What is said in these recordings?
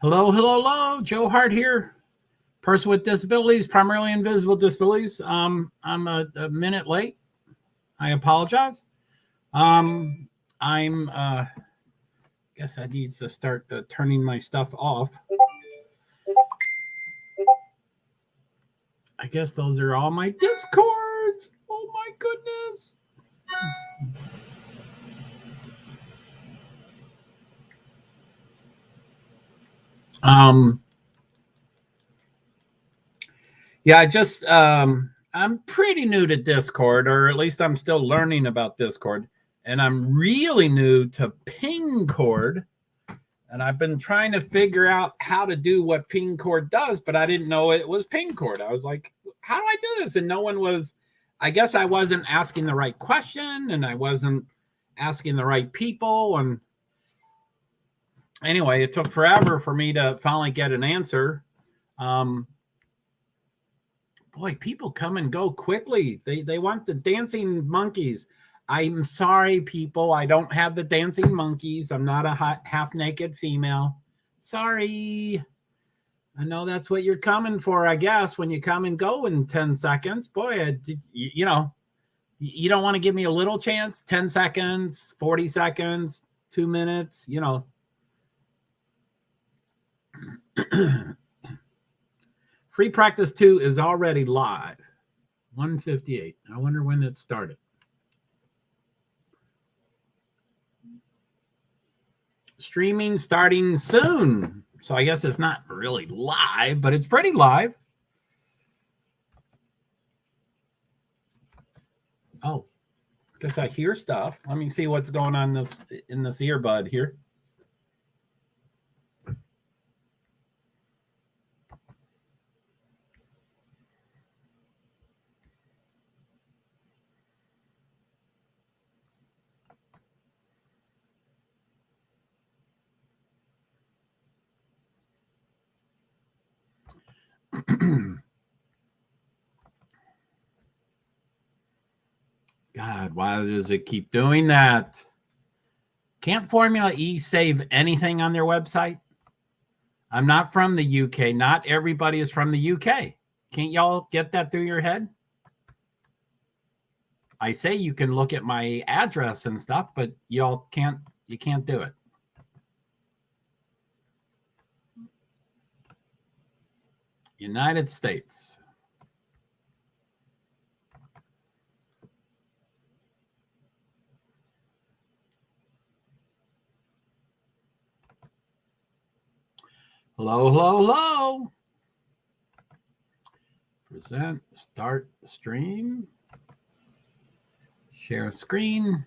Hello, hello, hello. JoeHart here. Person with disabilities, primarily invisible disabilities. I'm a minute late. I apologize. I'm. Guess I need to start turning my stuff off. I guess those are all my discords. Oh my goodness. Um. Yeah, I'm pretty new to Discord, or at least I'm still learning about Discord, and I'm really new to Pingcord. And I've been trying to figure out how to do what Pingcord does, but I didn't know it was Pingcord. I was like, how do I do this? And no one was, I guess I wasn't asking the right question and I wasn't asking the right people. And anyway, it took forever for me to finally get an answer. Boy, people come and go quickly. They want the dancing monkeys. I'm sorry, people. I don't have the dancing monkeys. I'm not a half naked female. Sorry. I know that's what you're coming for, I guess, when you come and go in 10 seconds. Boy, you know, you don't want to give me a little chance. 10 seconds, 40 seconds, 2 minutes, you know. Free Practice 2 is already live. 158. I wonder when it started. Streaming starting soon. So I guess it's not really live, but it's pretty live. Oh, guess I hear stuff. Let me see what's going on in this earbud here. God, why does it keep doing that? Can't Formula E save anything on their website? I'm not from the UK. Not everybody is from the UK. Can't y'all get that through your head? I say you can look at my address and stuff, but you can't do it. United States. Hello, hello, hello. Present, start stream. Share screen.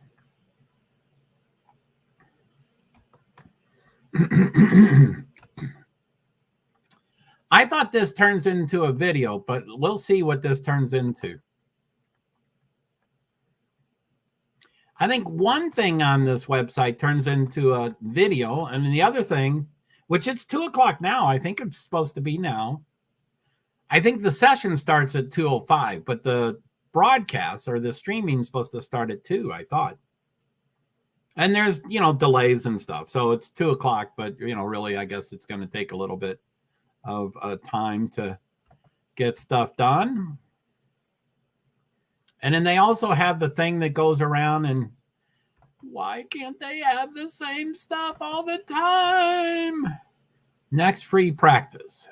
I thought this turns into a video, but we'll see what this turns into. I think one thing on this website turns into a video, and the other thing, which it's 2:00 now, I think it's supposed to be now. I think the session starts at 2:05, but the broadcast or the streaming is supposed to start at 2, I thought. And there's, delays and stuff. So it's 2:00, but, really, I guess it's going to take a little bit of time to get stuff done. And then they also have the thing that goes around and why can't they have the same stuff all the time? Next free practice.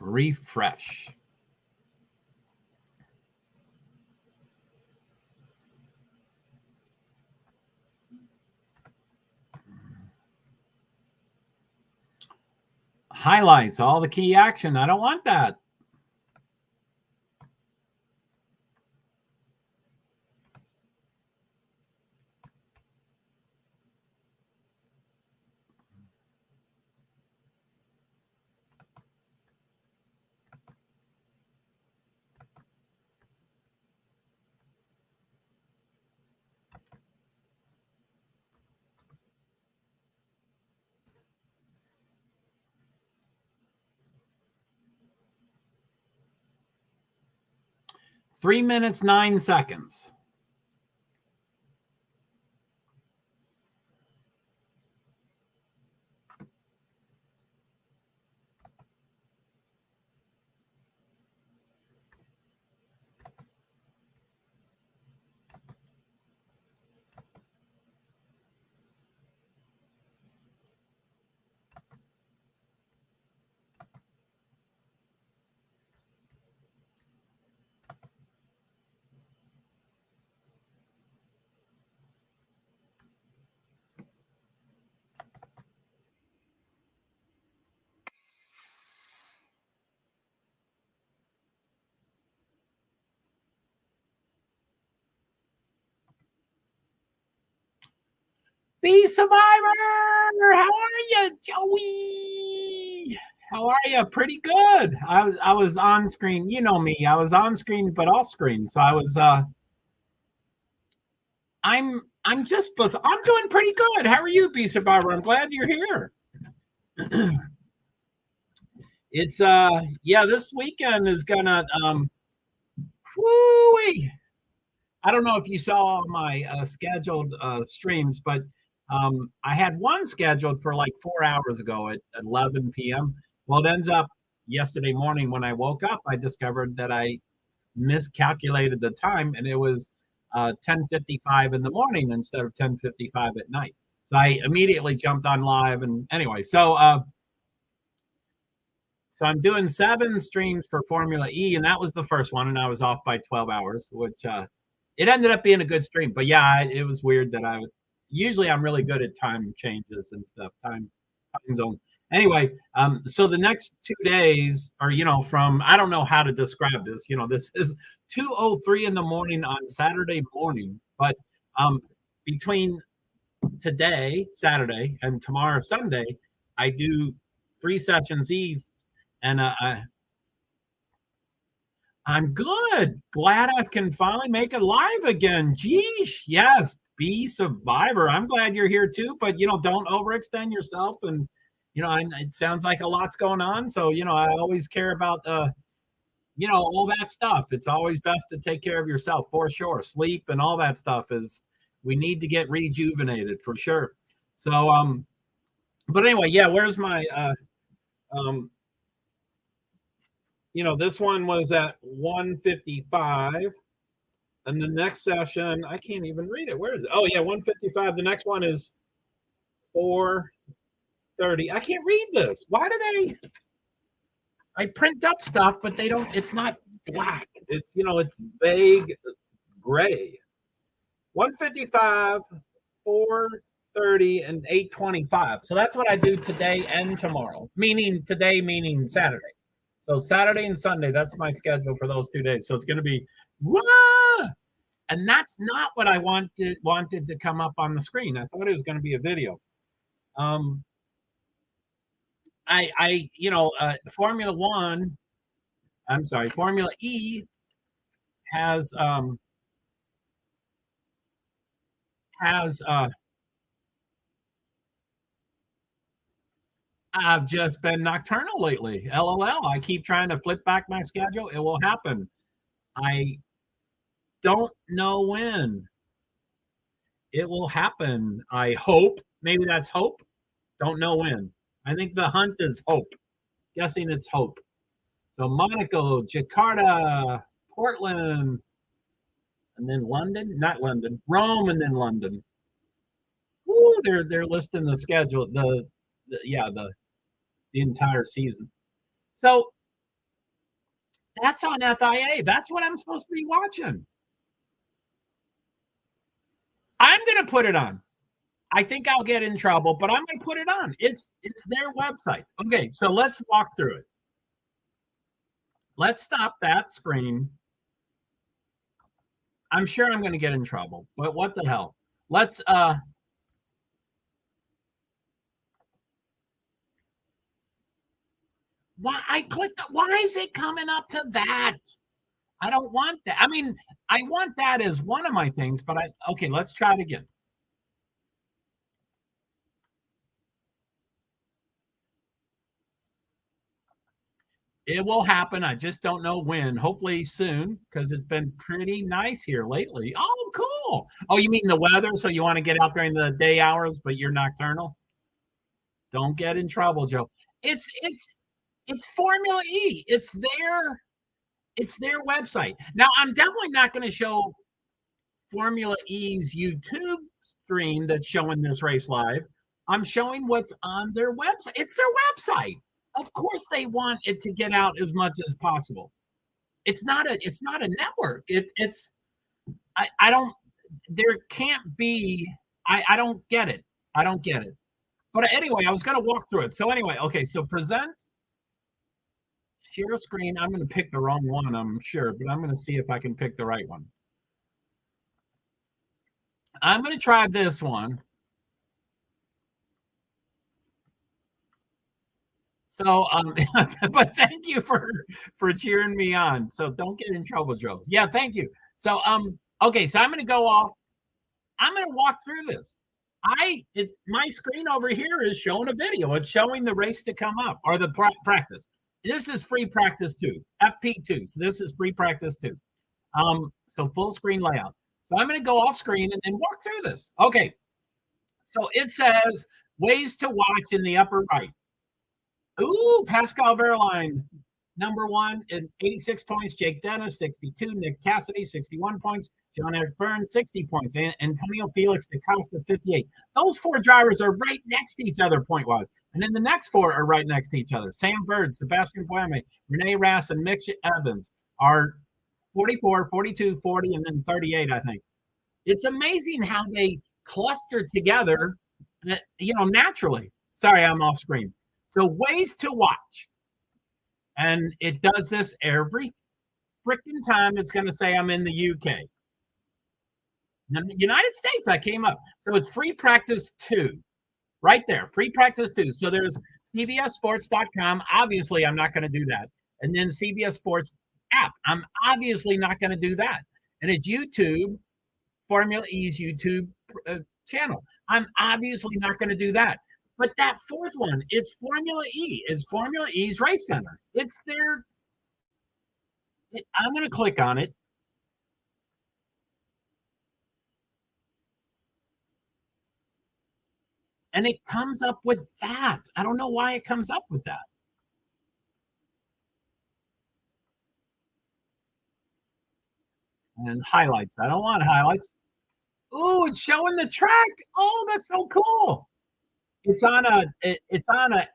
Refresh. Highlights, all the key action. I don't want that. Three minutes, 9 seconds. Be Survivor! How are you, Joey? How are you? Pretty good. I was on screen. You know me. I was on screen but off screen. So I was I'm just I'm doing pretty good. How are you, Be Survivor? I'm glad you're here. It's yeah, this weekend is gonna whoo-wee. I don't know if you saw my scheduled streams, but I had one scheduled for like 4 hours ago at 11 p.m. Well, it ends up yesterday morning when I woke up, I discovered that I miscalculated the time and it was 10:55 in the morning instead of 10:55 at night. So I immediately jumped on live and anyway, so I'm doing 7 streams for Formula E, and that was the first one, and I was off by 12 hours, which it ended up being a good stream. But yeah, it was weird that usually I'm really good at time changes and stuff, time zone. Anyway, so the next 2 days are, from I don't know how to describe this. This is 2:03 in the morning on Saturday morning, but between today, Saturday, and tomorrow, Sunday, I do 3 sessions each. And I'm good. Glad I can finally make it live again. Geesh, yes, Be Survivor. I'm glad you're here too, but don't overextend yourself. And it sounds like a lot's going on. So I always care about all that stuff. It's always best to take care of yourself for sure. Sleep and all that stuff we need to get rejuvenated for sure. So but anyway, yeah, where's my this one was at 1:55, and the next session, I can't even read it. Where is it? Oh, yeah, 1:55. The next one is 4:30. I can't read this. Why do I print up stuff, but they don't, it's not black. It's, it's vague gray. 1:55, 4:30, and 8:25. So that's what I do today and tomorrow, meaning Saturday. So Saturday and Sunday, that's my schedule for those 2 days. So it's going to be, wah! And that's not what I wanted to come up on the screen. I thought it was going to be a video. Formula E has I've just been nocturnal lately. LOL. I keep trying to flip back my schedule. It will happen. I don't know when. It will happen. I hope. Maybe that's hope. Don't know when. I think the hunt is hope. Guessing it's hope. So Monaco, Jakarta, Portland, and then London. Not London. Rome, and then London. Ooh, they're listing the schedule. The entire season. So that's on FIA. That's what I'm supposed to be watching. I'm going to put it on. I think I'll get in trouble, but I'm going to put it on. It's their website. Okay, so let's walk through it. Let's stop that screen. I'm sure I'm going to get in trouble, but what the hell? Let's why I clicked why is it coming up to that? I don't want that. I mean, I want that as one of my things, but okay, let's try it again. It will happen. I just don't know when. Hopefully soon, because it's been pretty nice here lately. Oh, cool. Oh, you mean the weather? So you want to get out during the day hours, but you're nocturnal? Don't get in trouble, Joe. It's Formula E. It's their website. Now, I'm definitely not going to show Formula E's YouTube stream that's showing this race live. I'm showing what's on their website. It's their website. Of course they want it to get out as much as possible. It's not a network. It's I don't there can't be I don't get it. I don't get it. But anyway, I was going to walk through it. So anyway, okay, so present share screen. I'm going to pick the wrong one, I'm sure, but I'm going to see if I can pick the right one. I'm going to try this one. So, but thank you for cheering me on. So don't get in trouble, Joe. Yeah, thank you. So, okay, so I'm going to go off. I'm going to walk through this. My screen over here is showing a video. It's showing the race to come up or the practice. This is free practice two, FP2. So this is free practice two. So full screen layout. So I'm going to go off screen and then walk through this. Okay. So it says ways to watch in the upper right. Ooh, Pascal Verlaine, number one in 86 points. Jake Dennis, 62. Nick Cassidy, 61 points. John Eric Burns, 60 points. And Antonio Felix Acosta, 58. Those four drivers are right next to each other point wise. And then the next four are right next to each other. Sam Bird, Sebastian Buemi, Renee Rass, and Mitch Evans are 44, 42, 40, and then 38, I think. It's amazing how they cluster together, naturally. Sorry, I'm off screen. So ways to watch. And it does this every freaking time it's going to say I'm in the UK. In the United States, I came up. So it's free practice 2. Right there, free practice 2. So there's cbssports.com. Obviously, I'm not going to do that. And then CBS Sports app. I'm obviously not going to do that. And it's YouTube, Formula E's YouTube channel. I'm obviously not going to do that. But that fourth one, it's Formula E. It's Formula E's Race Center. It's their. I'm going to click on it. And it comes up with that. I don't know why it comes up with that. And highlights. I don't want highlights. Ooh, it's showing the track. Oh, that's so cool. It's on a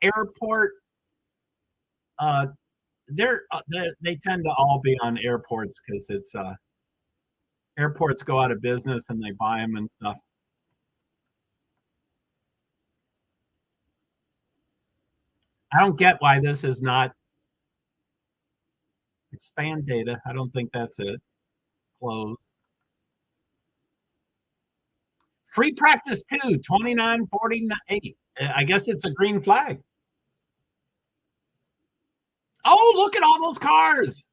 airport. They tend to all be on airports because it's airports go out of business and they buy them and stuff. I don't get why this is not expand data. I don't think that's it. Close. Free practice 2, 29:48. I guess it's a green flag. Oh, look at all those cars.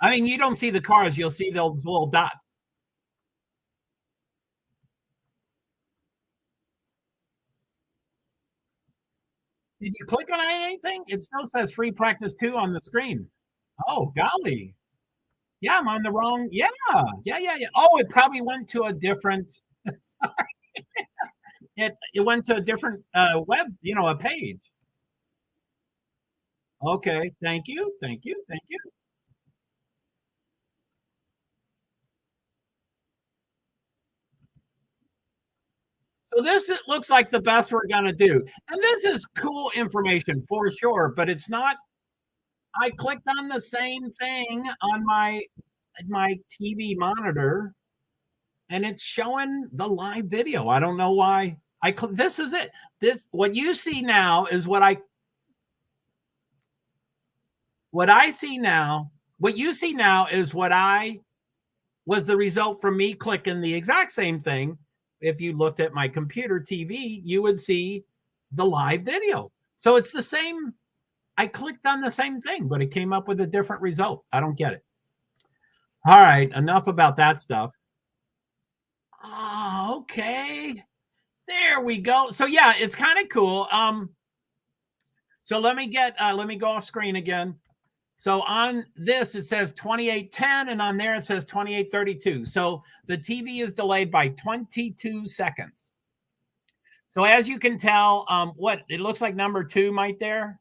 I mean, you don't see the cars. You'll see those little dots. Did you click on anything? It still says free practice 2 on the screen. Oh, golly. Yeah, I'm on the wrong. Yeah. Oh, it probably went to a different. It went to a different web, a page. Okay. Thank you. Thank you. Thank you. So it looks like the best we're going to do. And this is cool information for sure, but it's not. I clicked on the same thing on my TV monitor and it's showing the live video. I don't know why. This is it. What you see now is what I see now. What you see now is what I was the result from me clicking the exact same thing. If you looked at my computer TV, you would see the live video. So it's the same. I clicked on the same thing, but it came up with a different result. I don't get it. All right, enough about that stuff. Oh, okay. There we go. So yeah, it's kind of cool. So let me go off screen again. So on this it says 28:10 and on there it says 28:32. So the TV is delayed by 22 seconds. So as you can tell, what it looks like number 2 right there.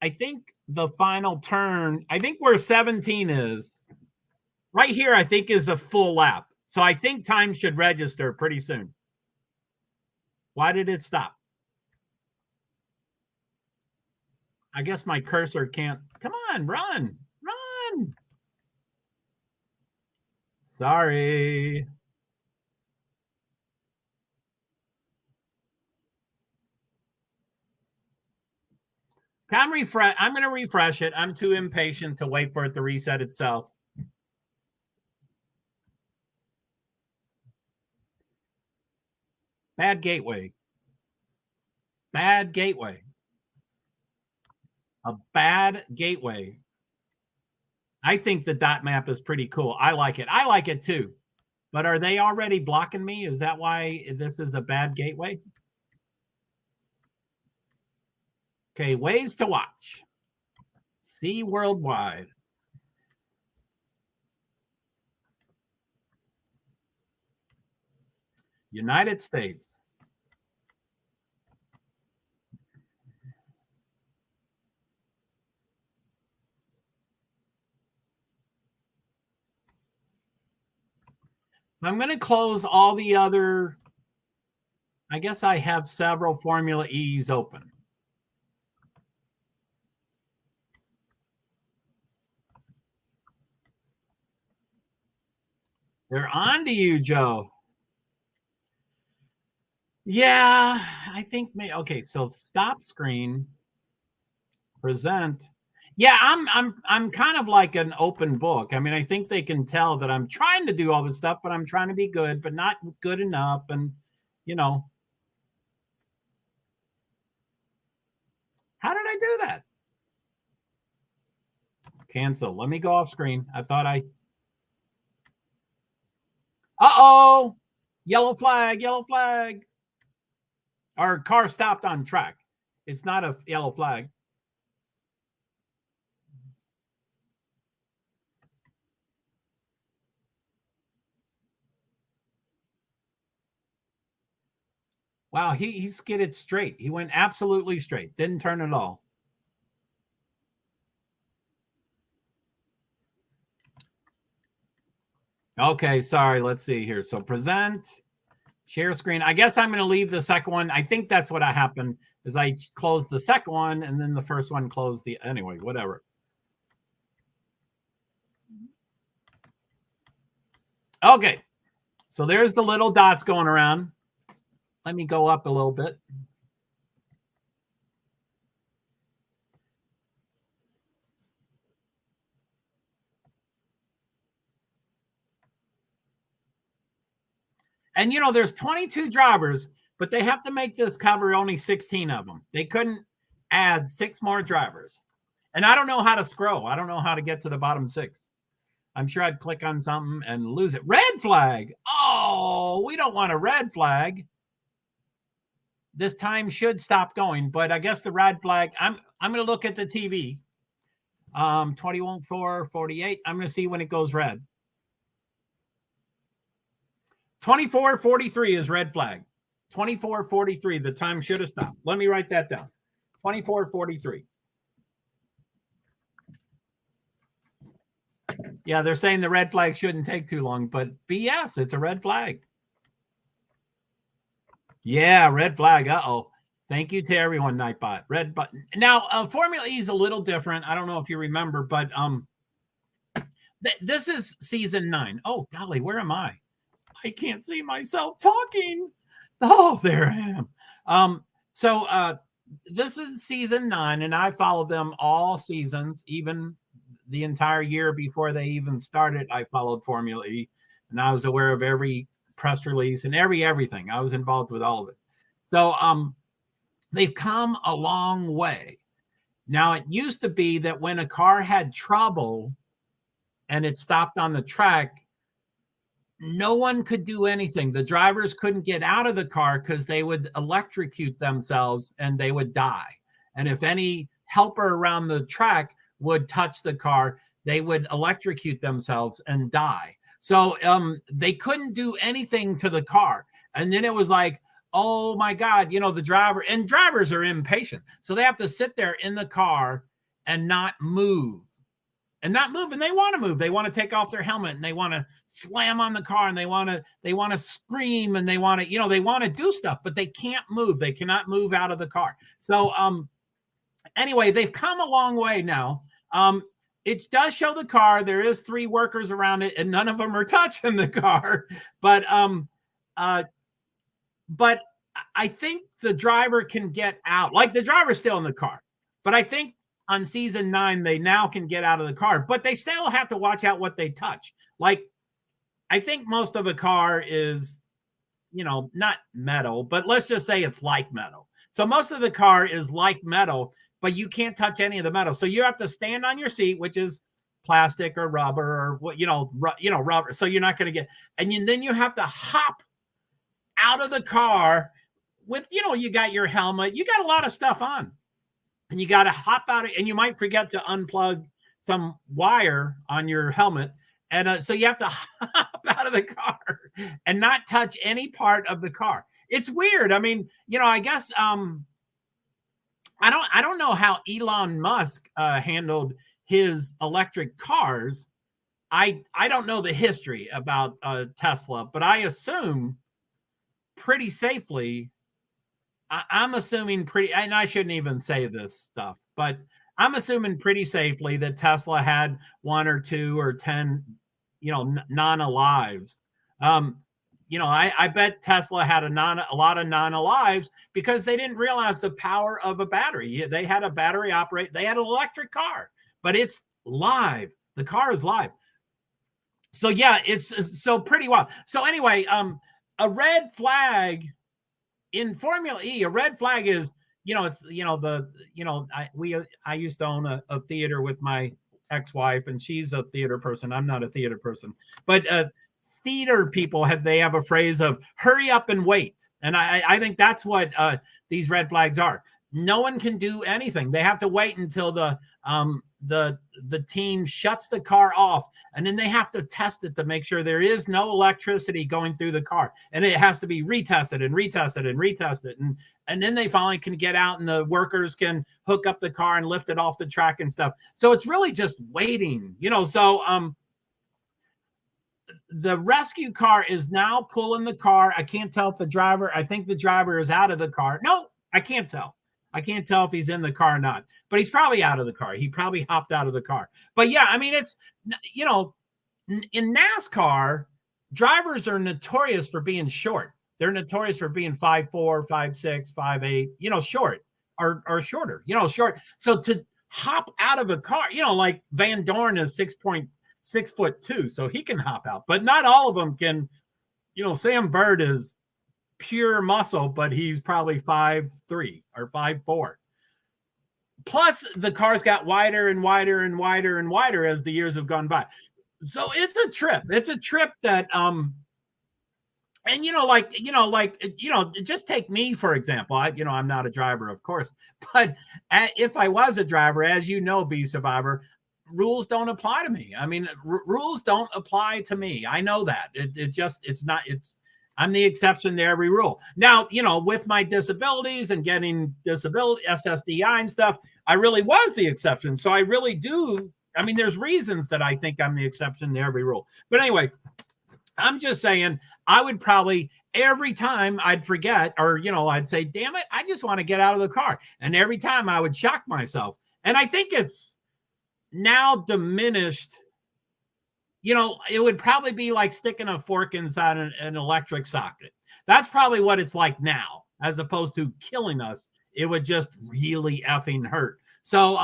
I think the final turn, I think where 17 is right here, I think is a full lap. So I think time should register pretty soon. Why did it stop? I guess my cursor can't. Come on, run. Sorry. I'm going to refresh it. I'm too impatient to wait for it to reset itself. Bad gateway. A bad gateway. I think the dot map is pretty cool. I like it. I like it too. But are they already blocking me? Is that why this is a bad gateway? Okay, ways to watch. See worldwide. United States. So I'm going to close all the other. I guess I have several Formula E's open. They're on to you, Joe. Yeah, I think okay, so stop screen, present. Yeah, I'm kind of like an open book. I mean, I think they can tell that I'm trying to do all this stuff, but I'm trying to be good, but not good enough. And you know, how did I do that? Cancel. Let me go off screen. I thought I. Uh-oh. Yellow flag, yellow flag. Our car stopped on track. It's not a yellow flag. Wow, he skidded straight. He went absolutely straight. Didn't turn at all. Okay, sorry. Let's see here. So present, share screen. I guess I'm going to leave the second one. I think that's what happened is I closed the second one and then the first one closed the anyway, whatever. Okay. So there's the little dots going around. Let me go up a little bit. And you know, there's 22 drivers, but they have to make this cover only 16 of them. They couldn't add 6 more drivers. And I don't know how to scroll. I don't know how to get to the bottom 6. I'm sure I'd click on something and lose it. Red flag. Oh, we don't want a red flag. This time should stop going, but I guess the red flag. I'm going to look at the TV. 21:4:48. I'm going to see when it goes red. 24:43 is red flag. 24:43. The time should have stopped. Let me write that down. 24:43. Yeah, they're saying the red flag shouldn't take too long, but BS, it's a red flag. Yeah, red flag. Uh-oh. Thank you to everyone, Nightbot. Red button. Now, Formula E is a little different. I don't know if you remember, but this is season 9. Oh, golly, where am I? I can't see myself talking. Oh, there I am. So this is season 9, and I followed them all seasons, even the entire year before they even started. I followed Formula E, and I was aware of every press release and everything. I was involved with all of it. So they've come a long way. Now, it used to be that when a car had trouble and it stopped on the track, no one could do anything. The drivers couldn't get out of the car because they would electrocute themselves and they would die. And if any helper around the track would touch the car, they would electrocute themselves and die. So they couldn't do anything to the car. And then it was like, oh my God, you know, the driver, and drivers are impatient. So they have to sit there in the car and not move. And not move, and they want to move. They want to take off their helmet, and they want to slam on the car, and they want to scream, and they want to, you know, they want to do stuff, but they can't move. They cannot move out of the car. So anyway, they've come a long way now. It does show the car. There is 3 workers around it, and none of them are touching the car. But I think the driver can get out. Like, the driver's still in the car, but I think on season 9, they now can get out of the car, but they still have to watch out what they touch. Like, I think most of a car is, you know, not metal, but let's just say it's like metal. So most of the car is like metal. but you can't touch any of the metal. So you have to stand on your seat, which is plastic or rubber or what, rubber. So you're not going to get, then you have to hop out of the car with, you got your helmet, you got a lot of stuff on, and you got to hop out and you might forget to unplug some wire on your helmet. And so you have to hop out of the car and not touch any part of the car. It's weird. I mean, I guess, I don't know how Elon Musk handled his electric cars. I don't know the history about Tesla, but I assume pretty safely. I'm assuming and I shouldn't even say this stuff, but I'm assuming pretty safely that Tesla had 1 or 2 or 10, non-alives. I bet Tesla had a lot of non-alives because they didn't realize the power of a battery. They had a battery they had an electric car, but it's live. The car is live. So yeah, it's so pretty wild. So anyway, a red flag in Formula E, a red flag is, I used to own a theater with my ex-wife, and she's a theater person. I'm not a theater person, but theater people they have a phrase of hurry up and wait. And I think that's what these red flags are. No one can do anything. They have to wait until the team shuts the car off, and then they have to test it to make sure there is no electricity going through the car, and it has to be retested and retested and retested, and then they finally can get out and the workers can hook up the car and lift it off the track and stuff. So it's really just waiting, so the rescue car is now pulling the car. I can't tell if I think the driver is out of the car. No, I can't tell if he's in the car or not, but he's probably out of the car. He probably hopped out of the car. But yeah, I mean, it's, in NASCAR, drivers are notorious for being short. They're notorious for being 5'4", 5'6", 5'8", short or shorter, short. So to hop out of a car, like Van Dorn is 6'2", so he can hop out, but not all of them can. Sam Bird is pure muscle, but he's probably 5'3" or 5'4". Plus, the cars got wider and wider and wider and wider as the years have gone by. So it's a trip. It's a trip that and just take me for example. I'm not a driver, of course, but if I was a driver, as B Survivor, rules don't apply to me. I mean, rules don't apply to me. I know that. I'm the exception to every rule. Now, with my disabilities and getting disability SSDI and stuff, I really was the exception. So I really do. I mean, there's reasons that I think I'm the exception to every rule. But anyway, I'm just saying I would probably every time I'd forget or, I'd say, damn it, I just want to get out of the car. And every time I would shock myself. And I think it's now diminished. It would probably be like sticking a fork inside an electric socket. That's probably what it's like now, as opposed to killing us. It would just really effing hurt. So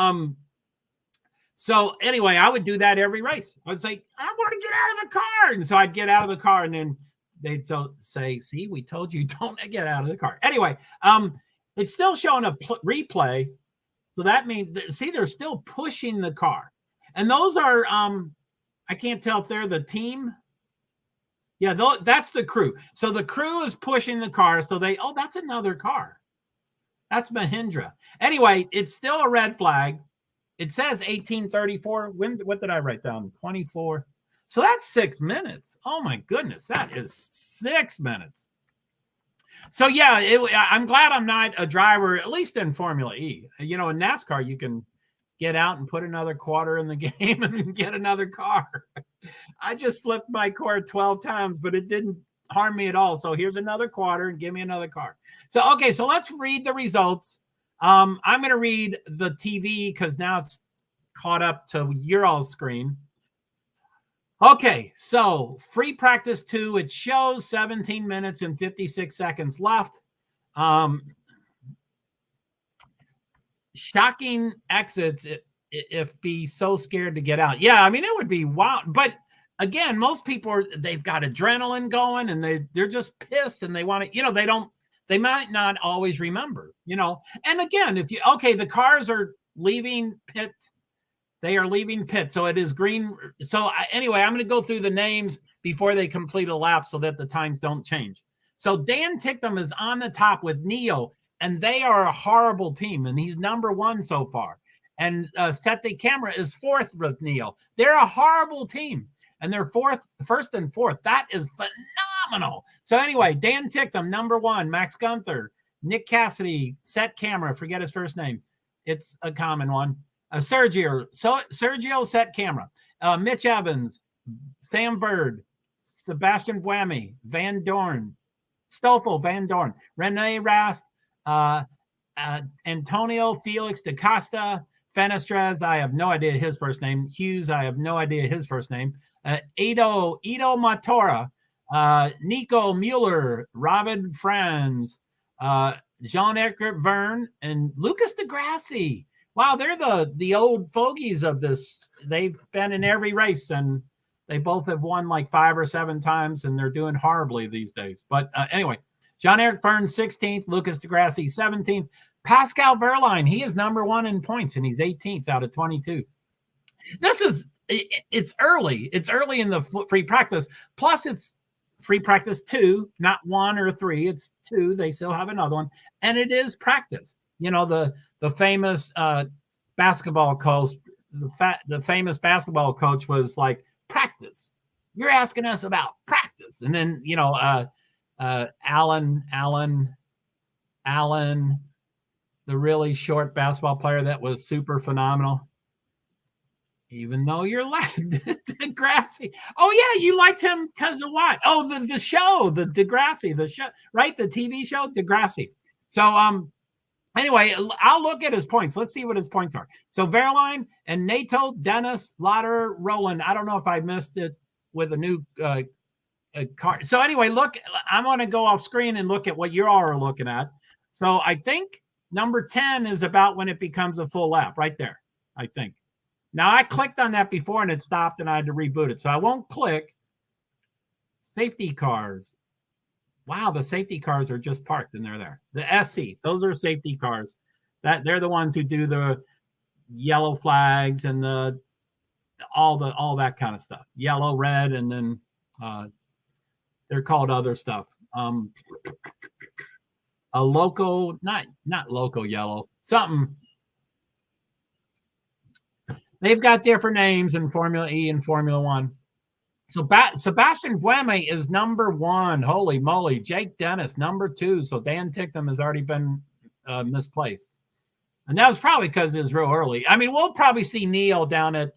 anyway, I would do that every race. I'd say, I want to get out of the car. And so I'd get out of the car, and then they'd say, see, we told you don't get out of the car. Anyway, it's still showing a replay. So that means, see, they're still pushing the car. And those are, I can't tell if they're the team. Yeah, that's the crew. So the crew is pushing the car. So that's another car. That's Mahindra. Anyway, it's still a red flag. It says 1834. What did I write down? 24. So that's 6 minutes. Oh my goodness. That is 6 minutes. So yeah, I'm glad I'm not a driver, at least in Formula E. In NASCAR, you can get out and put another quarter in the game and get another car. I just flipped my car 12 times, but it didn't harm me at all. So here's another quarter and give me another car. So, okay, so let's read the results. I'm going to read the TV because now it's caught up to your all screen. Okay, so free practice 2, it shows 17 minutes and 56 seconds left. Shocking exits if be so scared to get out. Yeah, I mean, it would be wild. But again, most people they've got adrenaline going and they're just pissed and they want to, they don't they might not always remember, And again, the cars are leaving pit. They are leaving pit. So it is green. So anyway, I'm going to go through the names before they complete a lap so that the times don't change. So Dan Ticktum is on the top with Neo, and they are a horrible team, and he's number 1 so far. And Sete Camera is 4th with Neo. They're a horrible team, and they're 1st and 4th. That is phenomenal. So anyway, Dan Ticktum, number 1, Max Gunther, Nick Cassidy, Set Camera, forget his first name. It's a common one. Sergio Set Camera, Mitch Evans, Sam Bird, Sebastian Buemi, Van Dorn, Stoffel Van Dorn, Rene Rast, Antonio Felix da Costa, Fenestrez, I have no idea his first name. Hughes, I have no idea his first name. Ido Matora, Nico Mueller, Robin Franz, Jean-Eckert Verne, and Lucas DeGrassi. Wow, they're the old fogies of this. They've been in every race, and they both have won like 5 or 7 times, and they're doing horribly these days. But anyway, Jean-Eric Verne, 16th, Lucas DeGrassi, 17th. Pascal Verline, he is number 1 in points, and he's 18th out of 22. It's early. It's early in the free practice. Plus, it's free practice 2, not 1 or 3. It's 2. They still have another one, and it is practice. The famous basketball coach, the famous basketball coach was like, practice. You're asking us about practice. And then, Allen, the really short basketball player that was super phenomenal. Even though you're like Degrassi. Oh yeah, you liked him because of what? Oh, the show, the Degrassi, the show, right? The TV show, Degrassi. So anyway, I'll look at his points. Let's see what his points are. So Verline and Nato, Dennis, Lauder, Roland. I don't know if I missed it with a new card. So anyway, look, I'm going to go off screen and look at what you all are looking at. So I think number 10 is about when it becomes a full lap, right there, I think. Now, I clicked on that before and it stopped and I had to reboot it. So I won't click. Safety cars. Wow, the safety cars are just parked and they're there. The SC, those are safety cars. They're the ones who do the yellow flags and all that kind of stuff. Yellow, red, and then they're called other stuff. A loco, not loco yellow, something. They've got different names in Formula E and Formula One. So Sebastian Buemi is number 1. Holy moly. Jake Dennis, number 2. So Dan Ticktum has already been misplaced. And that was probably because it was real early. I mean, we'll probably see Neil down at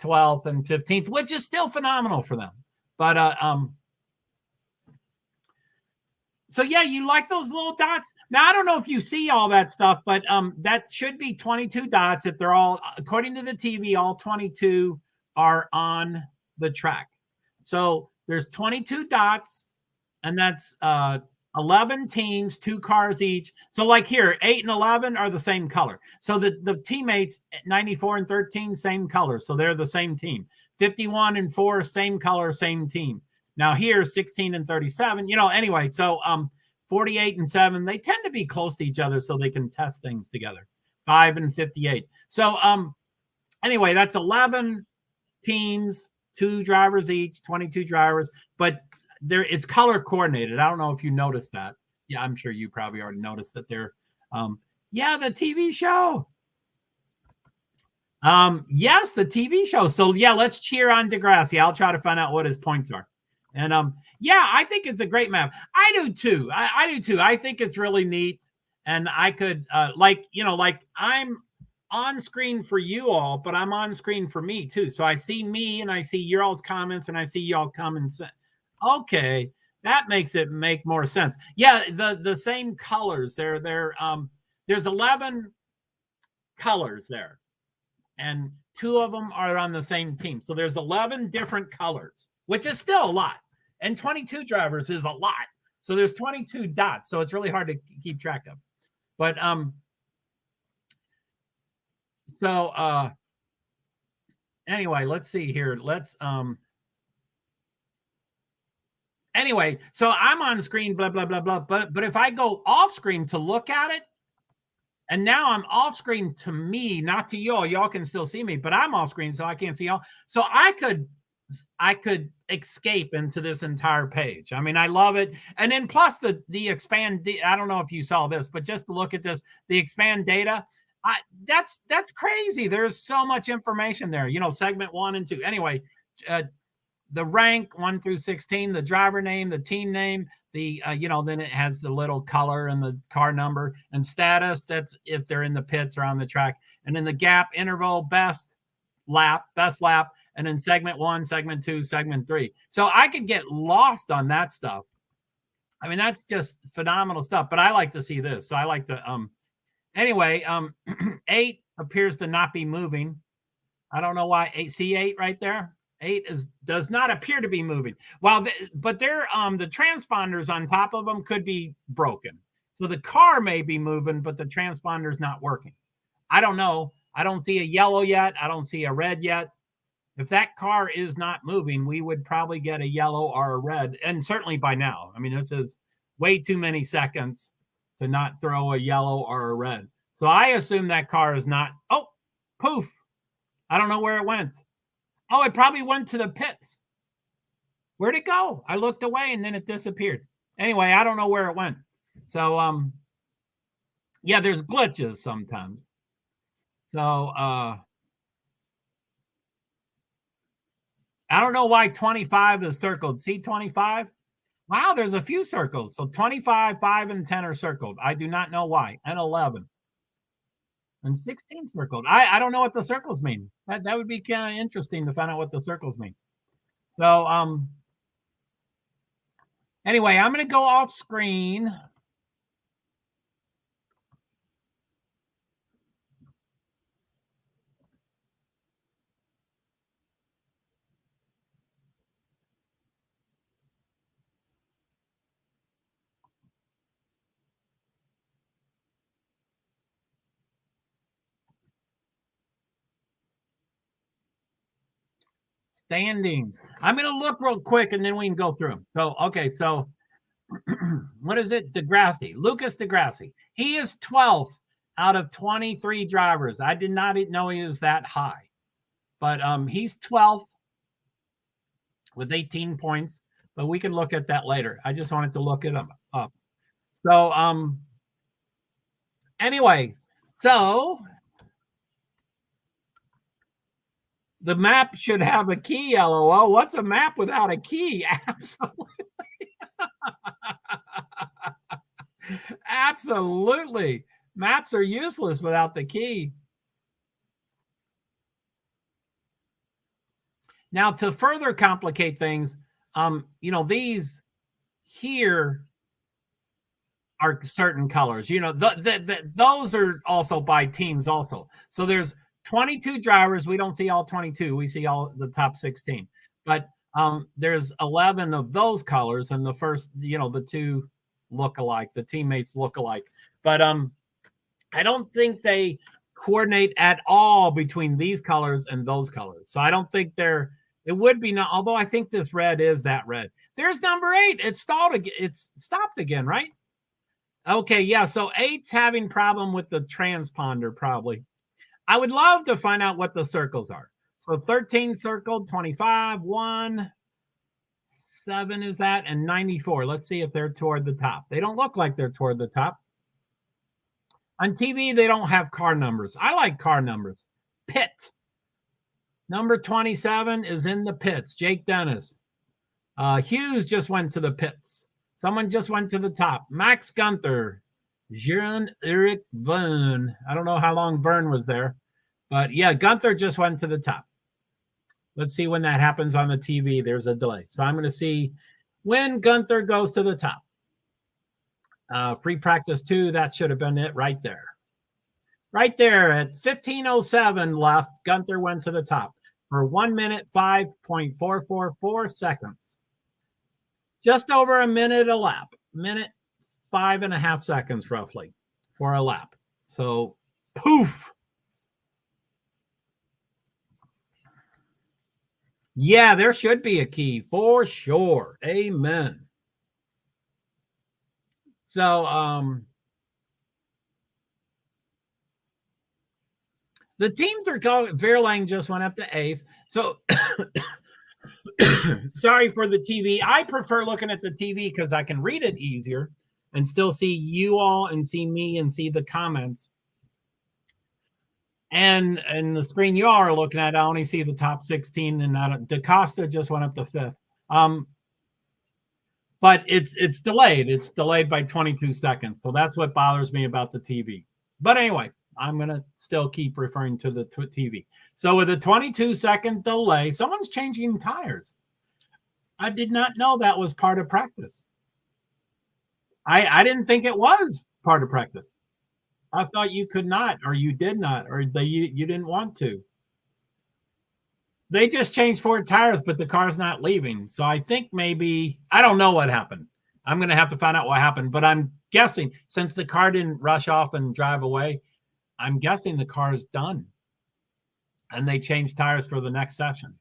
12th and 15th, which is still phenomenal for them. But so yeah, you like those little dots? Now, I don't know if you see all that stuff, but that should be 22 dots. If they're all, according to the TV, all 22 are on the track. So there's 22 dots, and that's 11 teams, 2 cars each. So like here, 8 and 11 are the same color. So the teammates, 94 and 13, same color. So they're the same team. 51 and 4, same color, same team. Now here, 16 and 37, anyway, so 48 and 7, they tend to be close to each other so they can test things together. 5 and 58. So anyway, that's 11 teams, 2 drivers each, 22 drivers, but it's color coordinated. I don't know if you noticed that. Yeah, I'm sure you probably already noticed that they're the TV show. Yes, the TV show. So yeah, let's cheer on Degrassi. I'll try to find out what his points are. And I think it's a great map. I do too. I do too. I think it's really neat. And I could I'm on screen for you all, but I'm on screen for me too. So I see me and I see your all's comments and I see y'all comments. Okay, that makes it make more sense. Yeah, the same colors. There's 11 colors there, and 2 of them are on the same team. So there's 11 different colors, which is still a lot. And 22 drivers is a lot. So there's 22 dots. So it's really hard to keep track of. But anyway, let's see here. Let's Anyway, so I'm on screen, blah, blah, blah, blah. But if I go off screen to look at it, and now I'm off screen to me, not to y'all. Y'all can still see me, but I'm off screen, so I can't see y'all. So I could escape into this entire page. I mean, I love it. And then plus the expand. I don't know if you saw this, but just to look at this, the expand data. That's crazy. There's so much information there. Segment 1 and 2. Anyway, the rank 1 through 16, the driver name, the team name, then it has the little color and the car number and status. That's if they're in the pits or on the track. And then the gap, interval, best lap, and then segment 1, segment 2, segment 3. So I could get lost on that stuff. I mean, that's just phenomenal stuff, but I like to see this. So I like to, anyway, 8 appears to not be moving. I don't know why. See 8 right there? 8 does not appear to be moving. But they're the transponders on top of them could be broken. So the car may be moving, but the transponder's not working. I don't know. I don't see a yellow yet. I don't see a red yet. If that car is not moving, we would probably get a yellow or a red, and certainly by now. I mean, this is way too many seconds to not throw a yellow or a red. So I assume that car is not. Oh, poof. I don't know where it went. Oh, it probably went to the pits. Where'd it go? I looked away and then it disappeared. Anyway, I don't know where it went. So, yeah, there's glitches sometimes. So, I don't know why 25 is circled. See 25? Wow, there's a few circles. So 25, 5, and 10 are circled. I do not know why. And 11. And 16 circled. I don't know what the circles mean. That would be kind of interesting to find out what the circles mean. So, anyway, I'm going to go off screen. Standings. I'm going to look real quick and then we can go through them. So, okay. So, what is it? Lucas Degrassi. He is 12th out of 23 drivers. I did not know he was that high, but he's 12th with 18 points. But we can look at that later. I just wanted to look it up. So, anyway, so the map should have a key, LOL. What's a map without a key? Absolutely. Absolutely. Maps are useless without the key. Now, to further complicate things, these here are certain colors. Those are also by teams also. So there's 22 drivers. We don't see all 22. We see all the top 16. But there's 11 of those colors, and the first, the two look alike. The teammates look alike. But I don't think they coordinate at all between these colors and those colors. So I don't think it would be not, although I think this red is that red. There's number 8. It stalled again. It's stopped again, right? Okay, yeah. So 8's having problem with the transponder, probably. I would love to find out what the circles are. So 13 circled, 25, 1, 7 is that, and 94. Let's see if they're toward the top. They don't look like they're toward the top. On TV, they don't have car numbers. I like car numbers. Pit. Number 27 is in the pits. Jake Dennis. Hughes just went to the pits. Someone just went to the top. Max Gunther. Jean-Eric Verne. I don't know how long Verne was there. But yeah, Gunther just went to the top. Let's see when that happens on the TV. There's a delay. So I'm going to see when Gunther goes to the top. Free practice 2, that should have been it right there. Right there at 15:07 left, Gunther went to the top for 1 minute, 5.444 seconds. Just over a minute a lap. Minute, 5.5 seconds roughly for a lap. So, poof. Yeah, there should be a key for sure. Amen. So the teams are going. Verlaine just went up to 8th. So sorry for the TV. I prefer looking at the TV because I can read it easier and still see you all and see me and see the comments. And the screen you all are looking at, I only see the top 16, and DaCosta just went up to 5th. But it's delayed. It's delayed by 22 seconds. So that's what bothers me about the TV. But anyway, I'm going to still keep referring to the TV. So with a 22-second delay, someone's changing tires. I did not know that was part of practice. I didn't think it was part of practice. I thought you could not, or you did not, or you didn't want to. They just changed 4 tires, but the car's not leaving. So I think maybe, I don't know what happened. I'm going to have to find out what happened, but I'm guessing since the car didn't rush off and drive away, I'm guessing the car is done. And they changed tires for the next session.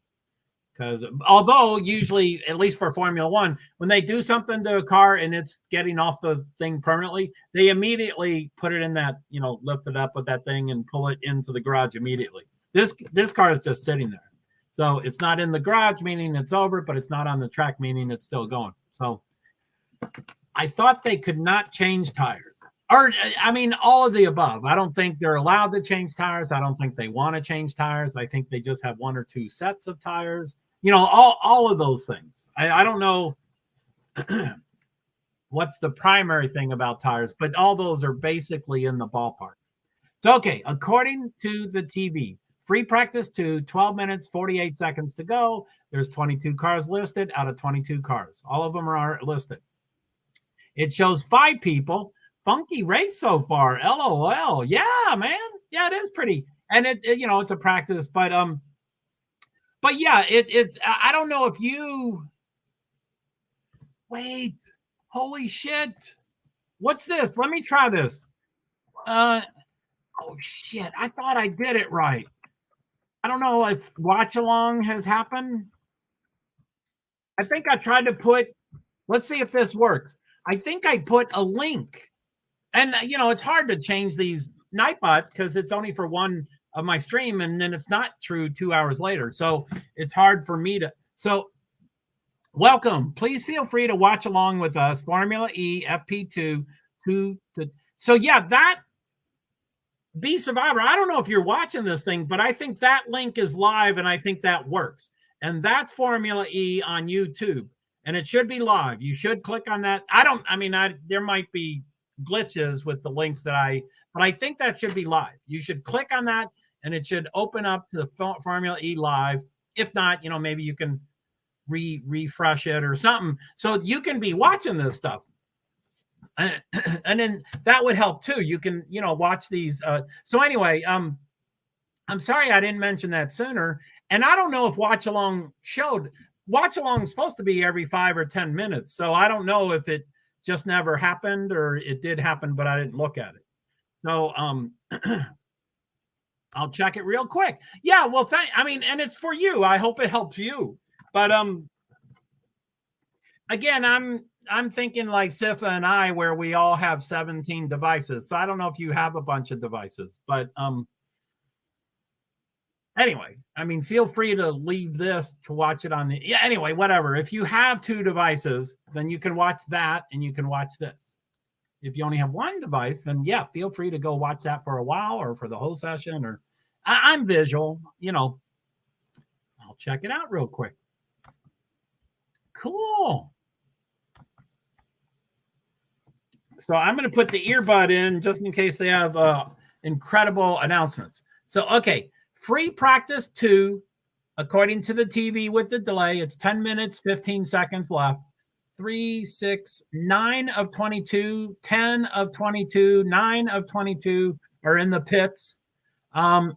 Because although usually, at least for Formula One, when they do something to a car and it's getting off the thing permanently, they immediately put it in that, lift it up with that thing and pull it into the garage immediately. This car is just sitting there. So it's not in the garage, meaning it's over, but it's not on the track, meaning it's still going. So I thought they could not change tires. Or, all of the above. I don't think they're allowed to change tires. I don't think they want to change tires. I think they just have 1 or 2 sets of tires. All of those things. I don't know what's the primary thing about tires, but all those are basically in the ballpark. So, okay, according to the TV, free practice 2, 12 minutes, 48 seconds to go. There's 22 cars listed out of 22 cars. All of them are listed. It shows 5 people. Funky race so far. LOL. Yeah, man. Yeah, it is pretty. And it's a practice, but yeah, it's I don't know if you wait. Holy shit. What's this? Let me try this. Oh shit. I thought I did it right. I don't know if watch along has happened. I think I tried to put, let's see if this works. I think I put a link. And, it's hard to change these Nightbot because it's only for one of my stream, and then it's not true 2 hours later. So it's hard for me to. So welcome. Please feel free to watch along with us. Formula E, FP2. So, yeah, that Be Survivor. I don't know if you're watching this thing, but I think that link is live, and I think that works. And that's Formula E on YouTube. And it should be live. You should click on that. There might be glitches with the links but I think that should be live. You should click on that and it should open up to the Formula E live. If not, maybe you can refresh it or something so you can be watching this stuff. And then that would help too. You can, watch these. So anyway, I'm sorry I didn't mention that sooner. And I don't know if watch along showed. Watch along is supposed to be every 5 or 10 minutes. So I don't know if it just never happened or it did happen, but I didn't look at it. So I'll check it real quick. Yeah, well, and it's for you. I hope it helps you. But again, I'm thinking like Sifa and I, where we all have 17 devices. So I don't know if you have a bunch of devices, but anyway, feel free to leave this to watch it on the. Yeah, anyway, whatever. If you have 2 devices, then you can watch that and you can watch this. If you only have 1 device, then yeah, feel free to go watch that for a while or for the whole session. Or I'm visual, I'll check it out real quick. Cool. So I'm going to put the earbud in just in case they have incredible announcements. So, okay. Free practice 2, according to the TV with the delay, it's 10 minutes, 15 seconds left. 3, 6, 9 of 22, 10 of 22, 9 of 22 are in the pits. The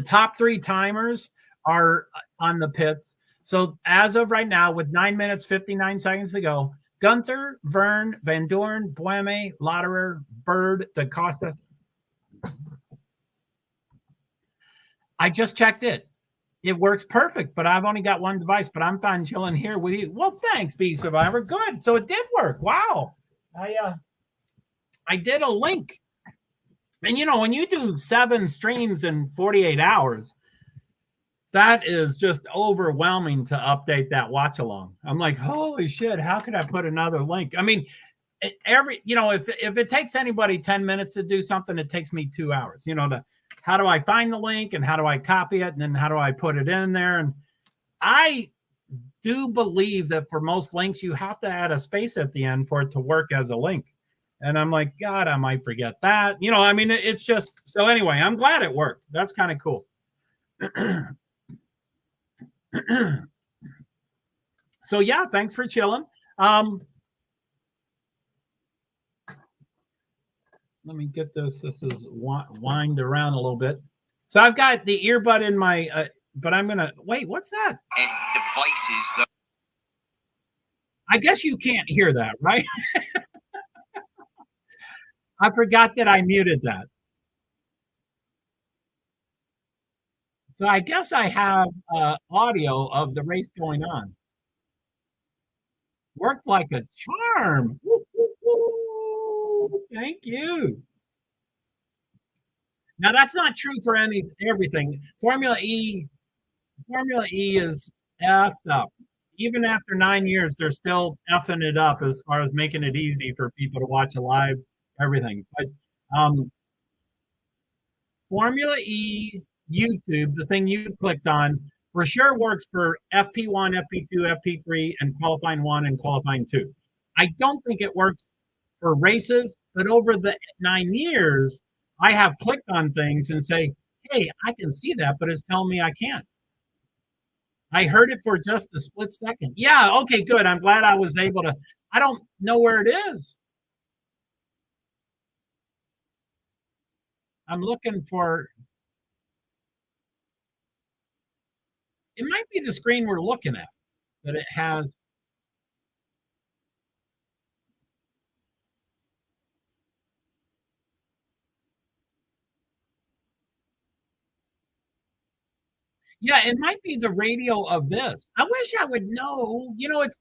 top 3 timers are on the pits. So as of right now, with 9 minutes, 59 seconds to go, Gunther, Verne, Van Doorn, Buemi, Lauderer, Bird, DaCosta. I just checked it. It works perfect, but I've only got one device, but I'm fine chilling here with you. Well, thanks, B Survivor. Good. So it did work. Wow. I did a link. And when you do 7 streams in 48 hours, that is just overwhelming to update that watch along. I'm like, holy shit, how could I put another link? I mean, if it takes anybody 10 minutes to do something, it takes me 2 hours, how do I find the link and how do I copy it? And then how do I put it in there? And I do believe that for most links, you have to add a space at the end for it to work as a link. And I'm like, God, I might forget that. It's just, so anyway, I'm glad it worked. That's kind of cool. So yeah, thanks for chilling. Let me get this. This is wind around a little bit. So I've got the earbud in my, but I'm going to, wait, what's that? Devices that. I guess you can't hear that, right? I forgot that I muted that. So I guess I have audio of the race going on. Worked like a charm. Woo, woo, woo. Thank you. Now that's not true for everything. Formula E is effed up. Even after 9 years, they're still effing it up as far as making it easy for people to watch a live everything. But Formula E YouTube, the thing you clicked on, for sure works for FP1, FP2, FP3, and qualifying 1 and qualifying 2. I don't think it works for races, but over the 9 years, I have clicked on things and say, hey, I can see that, but it's telling me I can't. I heard it for just a split second. Yeah, okay, good. I'm glad I was able to. I don't know where it is. I'm looking for. It might be the screen we're looking at, but it has. Yeah, it might be the radio of this. I wish I would know. It's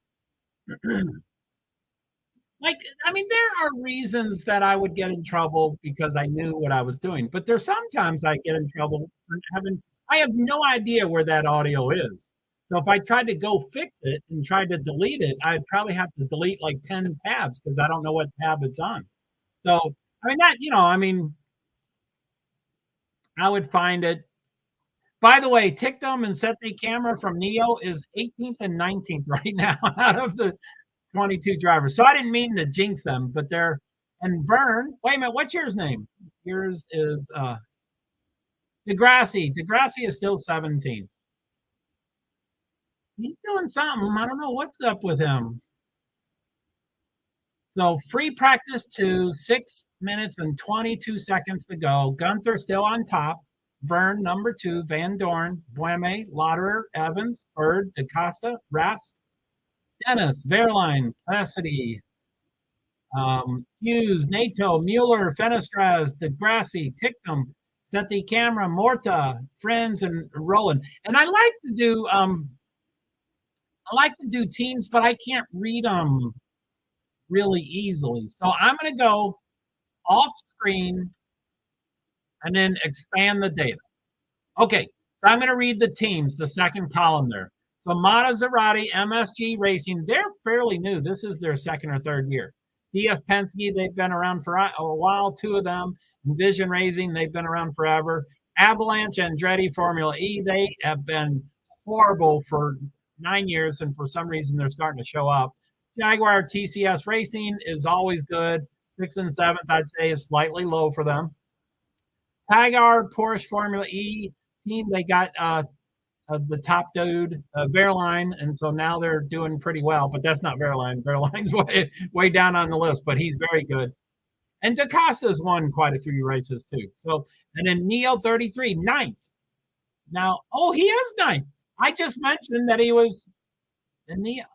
like, there are reasons that I would get in trouble because I knew what I was doing, but there's sometimes I get in trouble for I have no idea where that audio is. So if I tried to go fix it and tried to delete it, I'd probably have to delete like 10 tabs because I don't know what tab it's on. So, I would find it. By the way, Tictum and Set the Camera from Neo is 18th and 19th right now out of the 22 drivers. So I didn't mean to jinx them, but they're, and Vern, wait a minute, what's yours name? Yours is Degrassi. Degrassi is still 17. He's doing something. I don't know what's up with him. So free practice 2, 6 minutes and 22 seconds to go. Gunther still on top. Vern, number 2, Van Dorn, Bueme, Lauderer, Evans, Bird, DaCosta, Rast, Dennis, Verline, Cassidy, Hughes, Nato, Mueller, Fenestraz, Degrassi, Tictum, Set the Camera, Morta, Friends, and Roland. And I like to do teams, but I can't read them really easily. So I'm going to go off screen and then expand the data. Okay, so I'm going to read the teams, the second column there. So Maserati, MSG Racing, they're fairly new. This is their second or third year. DS Penske, they've been around for a while, 2 of them. Envision Racing, they've been around forever. Avalanche, Andretti, Formula E, they have been horrible for 9 years, and for some reason they're starting to show up. Jaguar TCS Racing is always good. 6th and 7th, I'd say, is slightly low for them. Tigar, Porsche Formula E team, they got the top dude, Verline, and so now they're doing pretty well, but that's not Verline. Verline's way down on the list, but he's very good. And DaCosta's won quite a few races too. So, and then Neo 33, 9th. Now, he is 9th. I just mentioned that he was in Neo.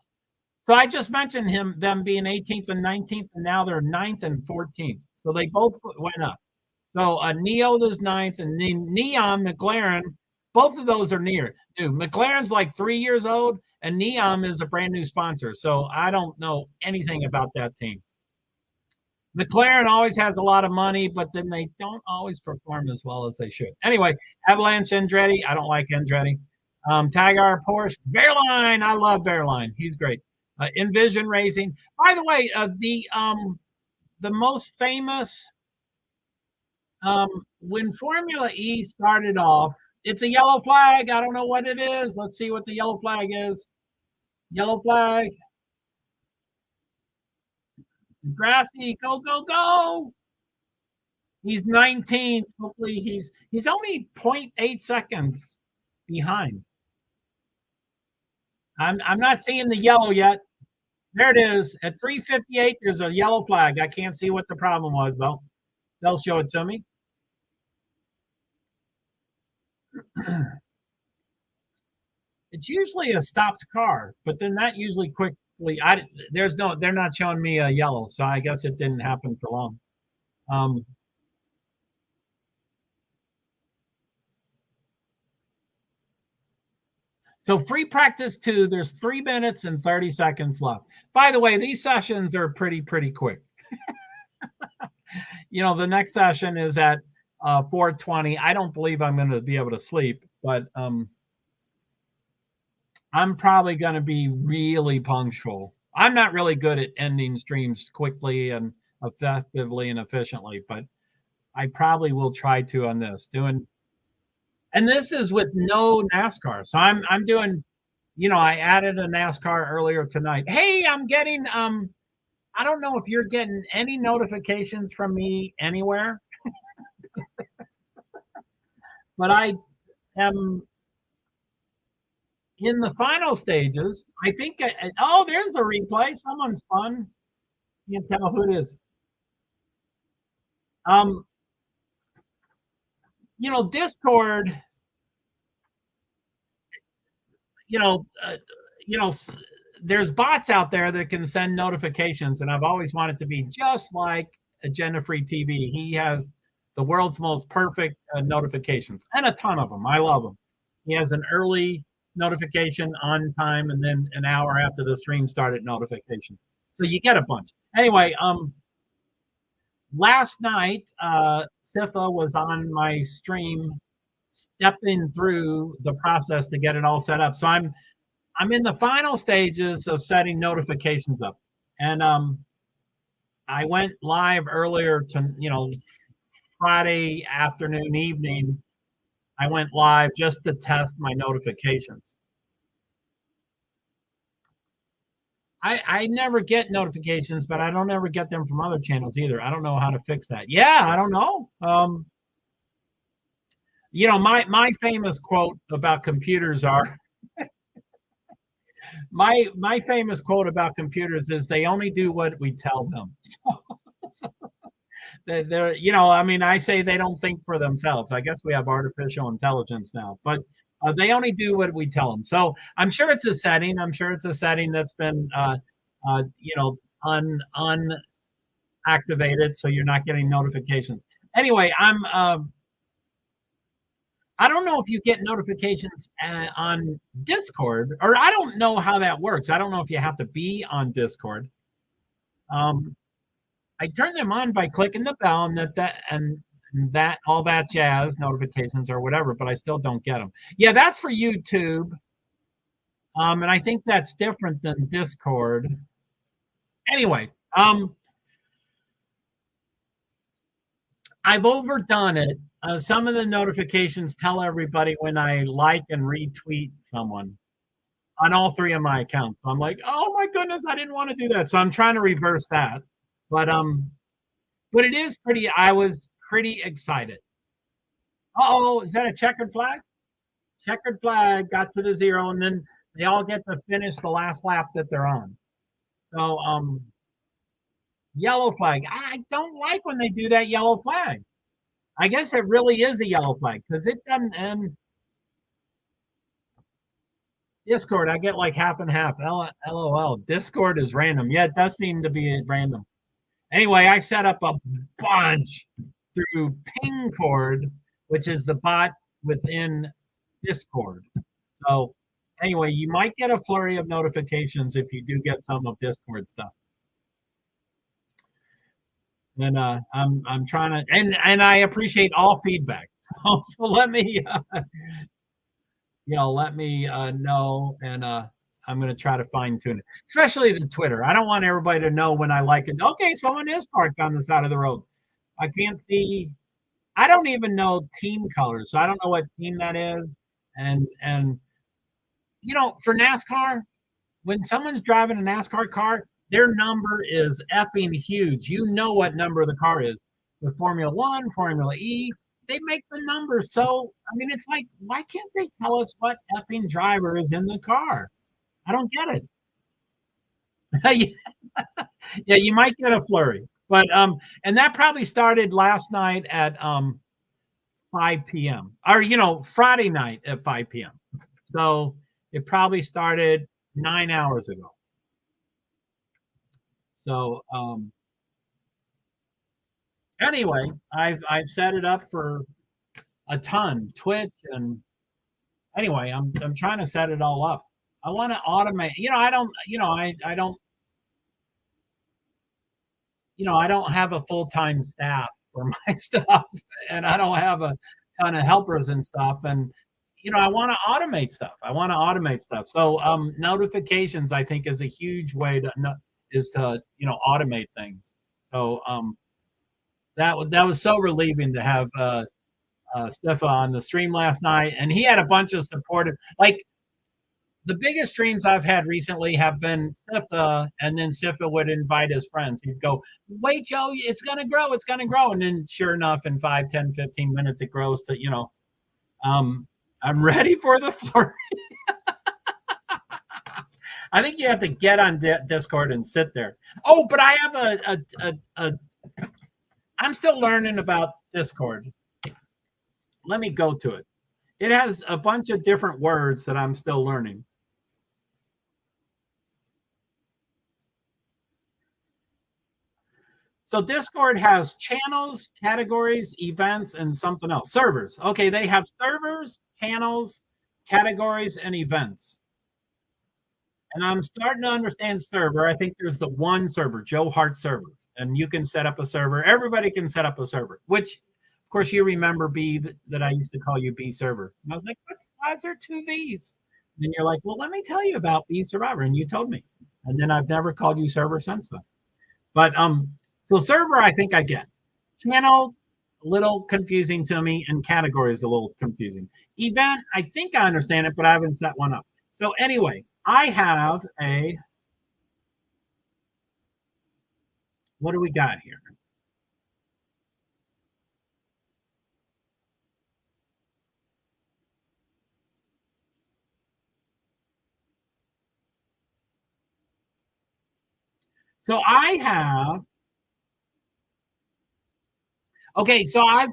So I just mentioned them being 18th and 19th, and now they're 9th and 14th. So they both went up. So Neo is 9th, and then Neon McLaren, Both of those are near. Dude, McLaren's like 3 years old, and Neom is a brand new sponsor. So I don't know anything about that team. McLaren always has a lot of money, but then they don't always perform as well as they should. Anyway, Avalanche Andretti. I don't like Andretti. Tiger Porsche. Verline. I love Verline. He's great. Envision Racing. By the way, the most famous when Formula E started off, it's a yellow flag. I don't know what it is. Let's see what the yellow flag is. Yellow flag. Grassy, go, go, go. He's 19th. Hopefully he's only 0.8 seconds behind. I'm not seeing the yellow yet. There it is. At 3:58, there's a yellow flag. I can't see what the problem was, though. They'll show it to me. It's usually a stopped car, but then that usually quickly. They're not showing me a yellow, so I guess it didn't happen for long. So free practice 2, there's 3 minutes and 30 seconds left. By the way, these sessions are pretty quick. The next session is at 4:20. I don't believe I'm going to be able to sleep, but I'm probably going to be really punctual. I'm not really good at ending streams quickly and effectively and efficiently, but I probably will try to on this. And this is with no NASCAR. So I'm doing, I added a NASCAR earlier tonight. Hey, I'm getting I don't know if you're getting any notifications from me anywhere. But I am in the final stages. I think there's a replay. Someone's fun. You can tell who it is. Discord, there's bots out there that can send notifications, and I've always wanted to be just like Agenda Free TV. He has the world's most perfect notifications, and a ton of them. I love them. He has an early notification on time, and then an hour after the stream started notification. So you get a bunch. Anyway, last night, Sifa was on my stream, stepping through the process to get it all set up. So I'm in the final stages of setting notifications up, and I went live earlier to Friday afternoon, evening. I went live just to test my notifications. I never get notifications, but I don't ever get them from other channels either. I don't know how to fix that. Yeah, I don't know. My famous quote about computers are my famous quote about computers is they only do what we tell them. I say they don't think for themselves. I guess we have artificial intelligence now, but they only do what we tell them. So I'm sure it's a setting. I'm sure it's a setting that's been, unactivated, so you're not getting notifications. Anyway, I don't know if you get notifications on Discord, or I don't know how that works. I don't know if you have to be on Discord. I turn them on by clicking the bell and that all that jazz, notifications or whatever, but I still don't get them. Yeah, that's for YouTube. And I think that's different than Discord. Anyway, I've overdone it. Some of the notifications tell everybody when I like and retweet someone on all 3 of my accounts. So I'm like, oh my goodness, I didn't want to do that. So I'm trying to reverse that. But it is I was pretty excited. Uh-oh, is that a checkered flag? Checkered flag, got to the 0, and then they all get to finish the last lap that they're on. So yellow flag. I don't like when they do that yellow flag. I guess it really is a yellow flag because it doesn't end. Discord, I get like half and half. LOL. Discord is random. Yeah, it does seem to be random. Anyway, I set up a bunch through Pingcord, which is the bot within Discord. So anyway, you might get a flurry of notifications if you do get some of Discord stuff. And I'm trying to, and I appreciate all feedback. So let me let me know, and I'm going to try to fine tune it, especially the Twitter. I don't want everybody to know when I like it. Okay, someone is parked on the side of the road. I can't see. I don't even know team colors, so I don't know what team that is. And for NASCAR, when someone's driving a NASCAR car, their number is effing huge. You know what number the car is. With Formula One, Formula E, they make the number. So, I mean, it's like, why can't they tell us what effing driver is in the car? I don't get it. Yeah, you might get a flurry. But and that probably started last night at 5 p.m. or Friday night at 5 p.m. So it probably started 9 hours ago. So anyway, I've set it up for a ton, Twitch, and anyway, I'm trying to set it all up. I want to automate. I don't. I don't have a full-time staff for my stuff, and I don't have a ton of helpers and stuff. And I want to automate stuff. So notifications, I think, is a huge way to automate things. So that was so relieving to have Sifa on the stream last night, and he had a bunch of supportive. Like, the biggest streams I've had recently have been Sifa, and then Sifa would invite his friends. He'd go, "Wait, Joe, it's gonna grow, and then sure enough, in 5, 10, 15 minutes, it grows to I'm ready for the flurry. I think you have to get on Discord and sit there. Oh, but I have I'm still learning about Discord. Let me go to it. It has a bunch of different words that I'm still learning. So Discord has channels, categories, events, and something else. Servers. Okay, they have servers, channels, categories, and events. And I'm starting to understand server. I think there's the one server, JoeHart server. And you can set up a server. Everybody can set up a server, which, of course, you remember B that I used to call you B server. And I was like, why is there two V's? And you're like, well, let me tell you about B Survivor. And you told me. And then I've never called you server since then. But so server, I think I get. Channel, a little confusing to me, and category is a little confusing. Event, I think I understand it, but I haven't set one up. So anyway, I have what do we got here? So I have, okay, so I've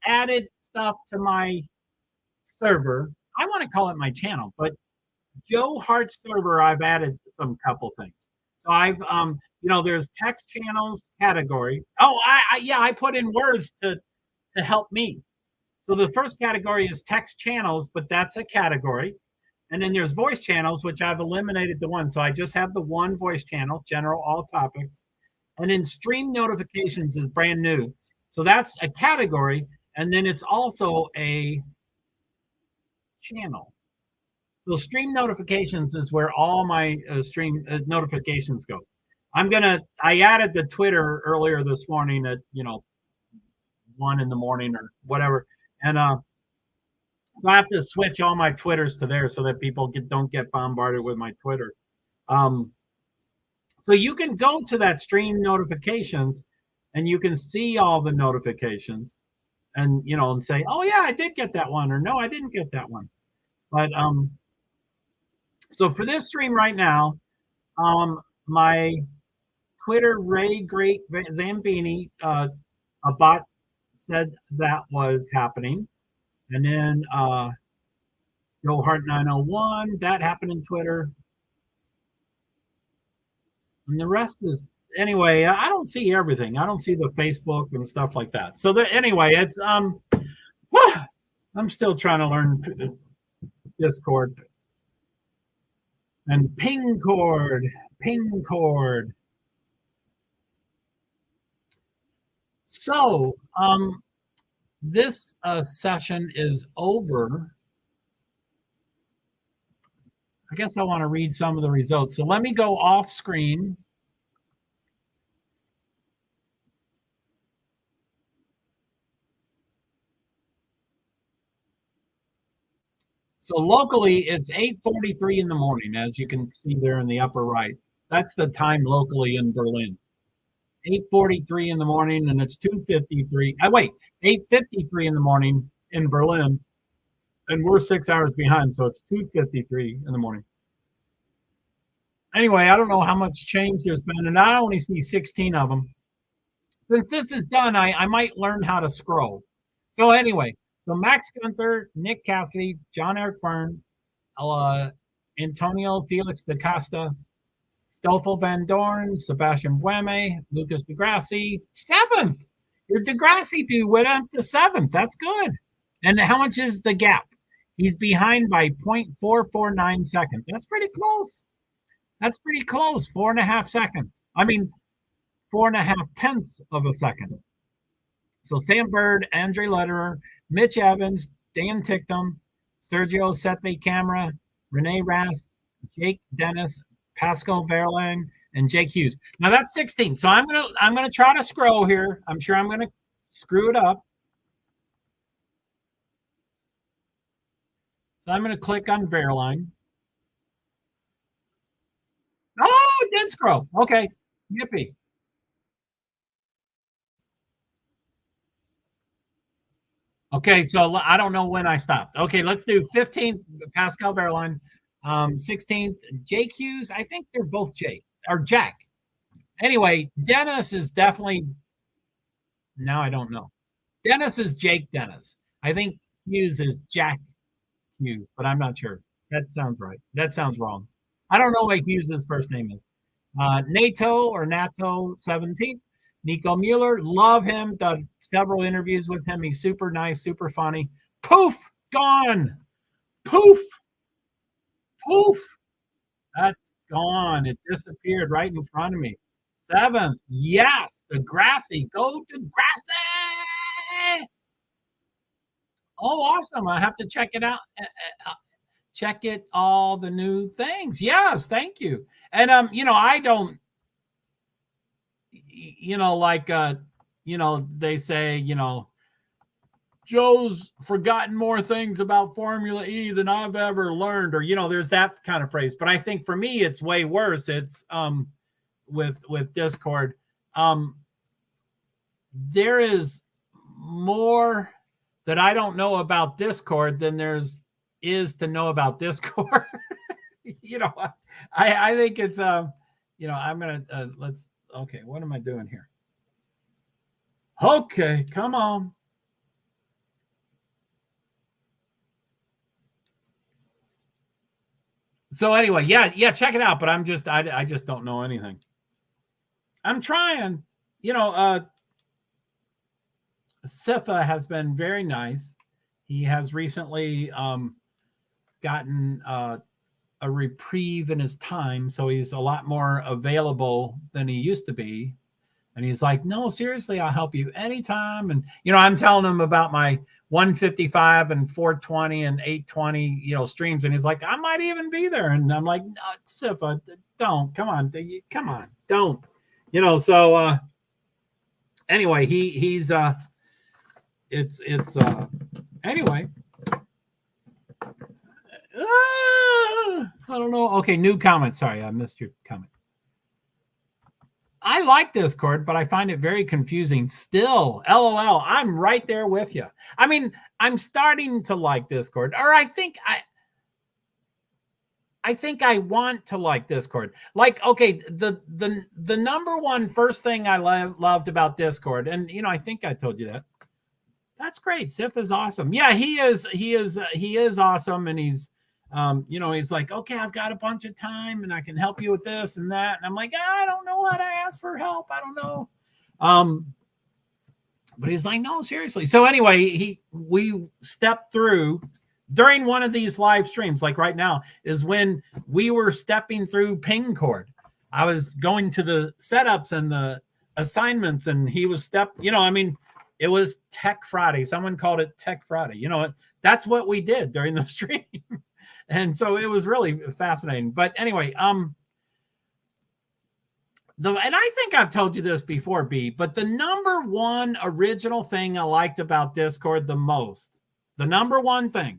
added stuff to my server. I want to call it my channel, but JoeHart server, I've added some couple things. So I've there's text channels category. Oh, I put in words to help me. So the first category is text channels, but that's a category. And then there's voice channels, which I've eliminated the one. So I just have the one voice channel, general all topics. And then stream notifications is brand new. So that's a category. And then it's also a channel. So stream notifications is where all my stream notifications go. I added the Twitter earlier this morning at 1 in the morning or whatever. And so I have to switch all my Twitters to there so that people don't get bombarded with my Twitter. So you can go to that stream notifications and you can see all the notifications and, and say, oh yeah, I did get that one, or no, I didn't get that one. But, so for this stream right now, my Twitter, Ray Great Zambini, a bot said that was happening. And then JoeHart 901, that happened in Twitter. And the rest is, anyway, I don't see everything. I don't see the Facebook and stuff like that. So anyway, it's I'm still trying to learn Discord. And ping cord. So, this session is over. I guess I want to read some of the results. So let me go off screen. So locally, it's 8:43 in the morning, as you can see there in the upper right. That's the time locally in Berlin. 8:43 in the morning, and it's 2:53. Wait, 8:53 in the morning in Berlin, and we're 6 hours behind, so it's 2:53 in the morning. Anyway, I don't know how much change there's been, and I only see 16 of them. Since this is done, I might learn how to scroll. So anyway, so Max Gunther, Nick Cassidy, John Eric Fern, Antonio Felix da Costa, Stoffel Van Dorn, Sebastian Bueme, Lucas Degrassi, 7th. Your Degrassi dude went up to 7th. That's good. And how much is the gap? He's behind by 0.449 seconds. That's pretty close. 4.5 seconds. I mean, 4.5 tenths of a second. So Sam Bird, Andre Lederer, Mitch Evans, Dan Ticktum, Sergio Sete Camera, Renee Rask, Jake Dennis, Pascal Verlaine, and Jake Hughes. Now that's 16. So I'm gonna try to scroll here. I'm sure I'm gonna screw it up. So I'm gonna click on Verlaine. Oh, it did scroll. Okay. Yippee. Okay, so I don't know when I stopped. Okay, let's do 15th, Pascal Verlaine. 16th, Jake Hughes. I think they're both Jake or Jack. Anyway, Dennis is definitely, now I don't know. Dennis is Jake Dennis. I think Hughes is Jack Hughes, but I'm not sure. That sounds right. That sounds wrong. I don't know what Hughes' first name is. NATO 17th. Nico Mueller, love him. Done several interviews with him. He's super nice, super funny. Poof, gone. Poof, poof. That's gone. It disappeared right in front of me. 7th, yes, Degrassi. Go Degrassi. Oh, awesome. I have to check it out. Check it, all the new things. Yes, thank you. And I don't, like they say, Joe's forgotten more things about Formula E than I've ever learned, or there's that kind of phrase. But I think for me it's way worse. It's with Discord. There is more that I don't know about Discord than is to know about Discord. I think it's I'm gonna let's okay, what am I doing here? Okay, come on. So anyway, yeah, check it out. But I just don't know anything. I'm trying. Sifa has been very nice. He has recently gotten a reprieve in his time, so he's a lot more available than he used to be. And he's like, no, seriously, I'll help you anytime. And, I'm telling him about my 155 and 420 and 820, streams. And he's like, I might even be there. And I'm like, no, Sifa, don't, come on, don't, so anyway, he's anyway. I don't know. Okay, new comment. Sorry, I missed your comment. I like Discord, but I find it very confusing still. LOL. I'm right there with you. I mean, I'm starting to like Discord, or I think I want to like Discord. Like, okay, the number one first thing I loved about Discord, and I think I told you that. That's great. Sif is awesome. Yeah, he is awesome, and he's he's like, okay, I've got a bunch of time and I can help you with this and that. And I'm like, I don't know how to ask for help. I don't know. But he was like, no, seriously. So anyway, we stepped through during one of these live streams, like right now, is when we were stepping through ping cord. I was going to the setups and the assignments, and he was it was Tech Friday. Someone called it Tech Friday. That's what we did during the stream. And so it was really fascinating. But anyway, and I think I've told you this before, B, but the number one original thing I liked about Discord the most, the number one thing,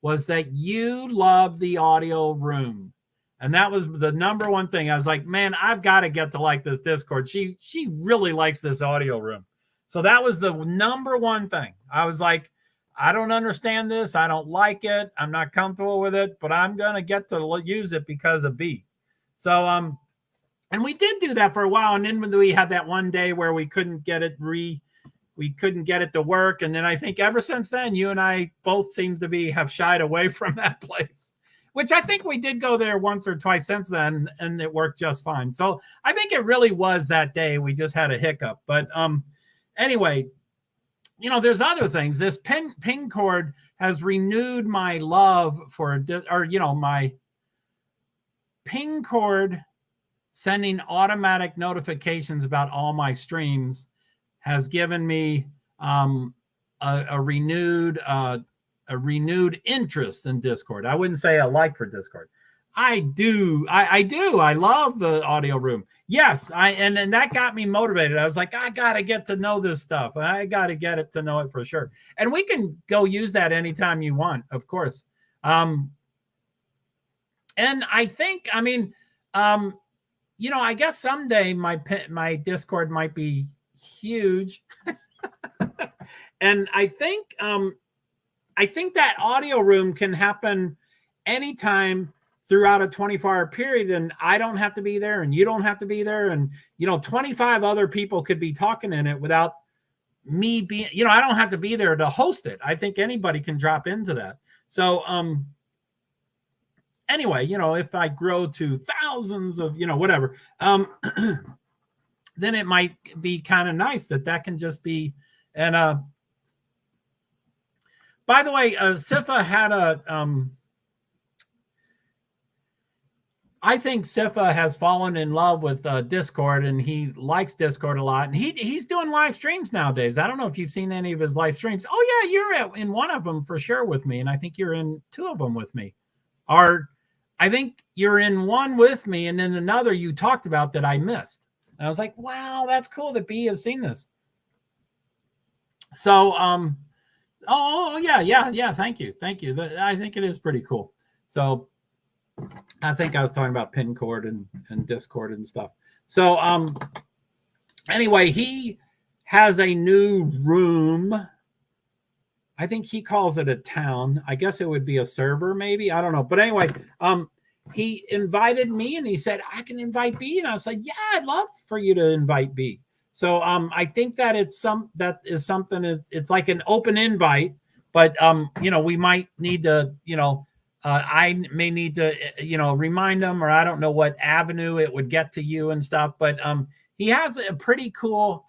was that you love the audio room. And that was the number one thing. I was like, man, I've got to get to like this Discord. She really likes this audio room. So that was the number one thing. I was like, I don't understand this. I don't like it. I'm not comfortable with it, but I'm going to get to use it because of B. So, and we did do that for a while. And then we had that one day where we couldn't get it to work. And then I think ever since then, you and I both seem to have shied away from that place, which I think we did go there once or twice since then, and it worked just fine. So I think it really was that day. We just had a hiccup. But anyway, there's other things. This ping cord has renewed my love for, my ping cord sending automatic notifications about all my streams has given me a renewed interest in Discord. I wouldn't say a like for Discord. I do. I love the audio room. Yes, and that got me motivated. I was like, I gotta get to know this stuff. I gotta get it to know it for sure. And we can go use that anytime you want, of course. And I think, I guess someday my Discord might be huge. And I think that audio room can happen anytime throughout a 24-hour period, and I don't have to be there, and you don't have to be there, and 25 other people could be talking in it without me being, I don't have to be there to host it. I think anybody can drop into that. So anyway, if I grow to thousands of, whatever, then it might be kind of nice that can just be. And by the way, Sifa had I think Sifa has fallen in love with Discord, and he likes Discord a lot. And he's doing live streams nowadays. I don't know if you've seen any of his live streams. Oh yeah, you're in one of them for sure with me, and I think you're in two of them with me. Or I think you're in one with me, and then another you talked about that I missed. And I was like, wow, that's cool that B has seen this. So yeah. Thank you. I think it is pretty cool. So I think I was talking about pin cord and Discord and stuff. So anyway, he has a new room. I think he calls it a town. I guess it would be a server, maybe. I don't know. But anyway, he invited me, and he said, I can invite B. And I was like, yeah, I'd love for you to invite B. So I think that it's something. It's like an open invite, but we might need to, I may need to, remind them, or I don't know what avenue it would get to you and stuff. But he has a pretty cool.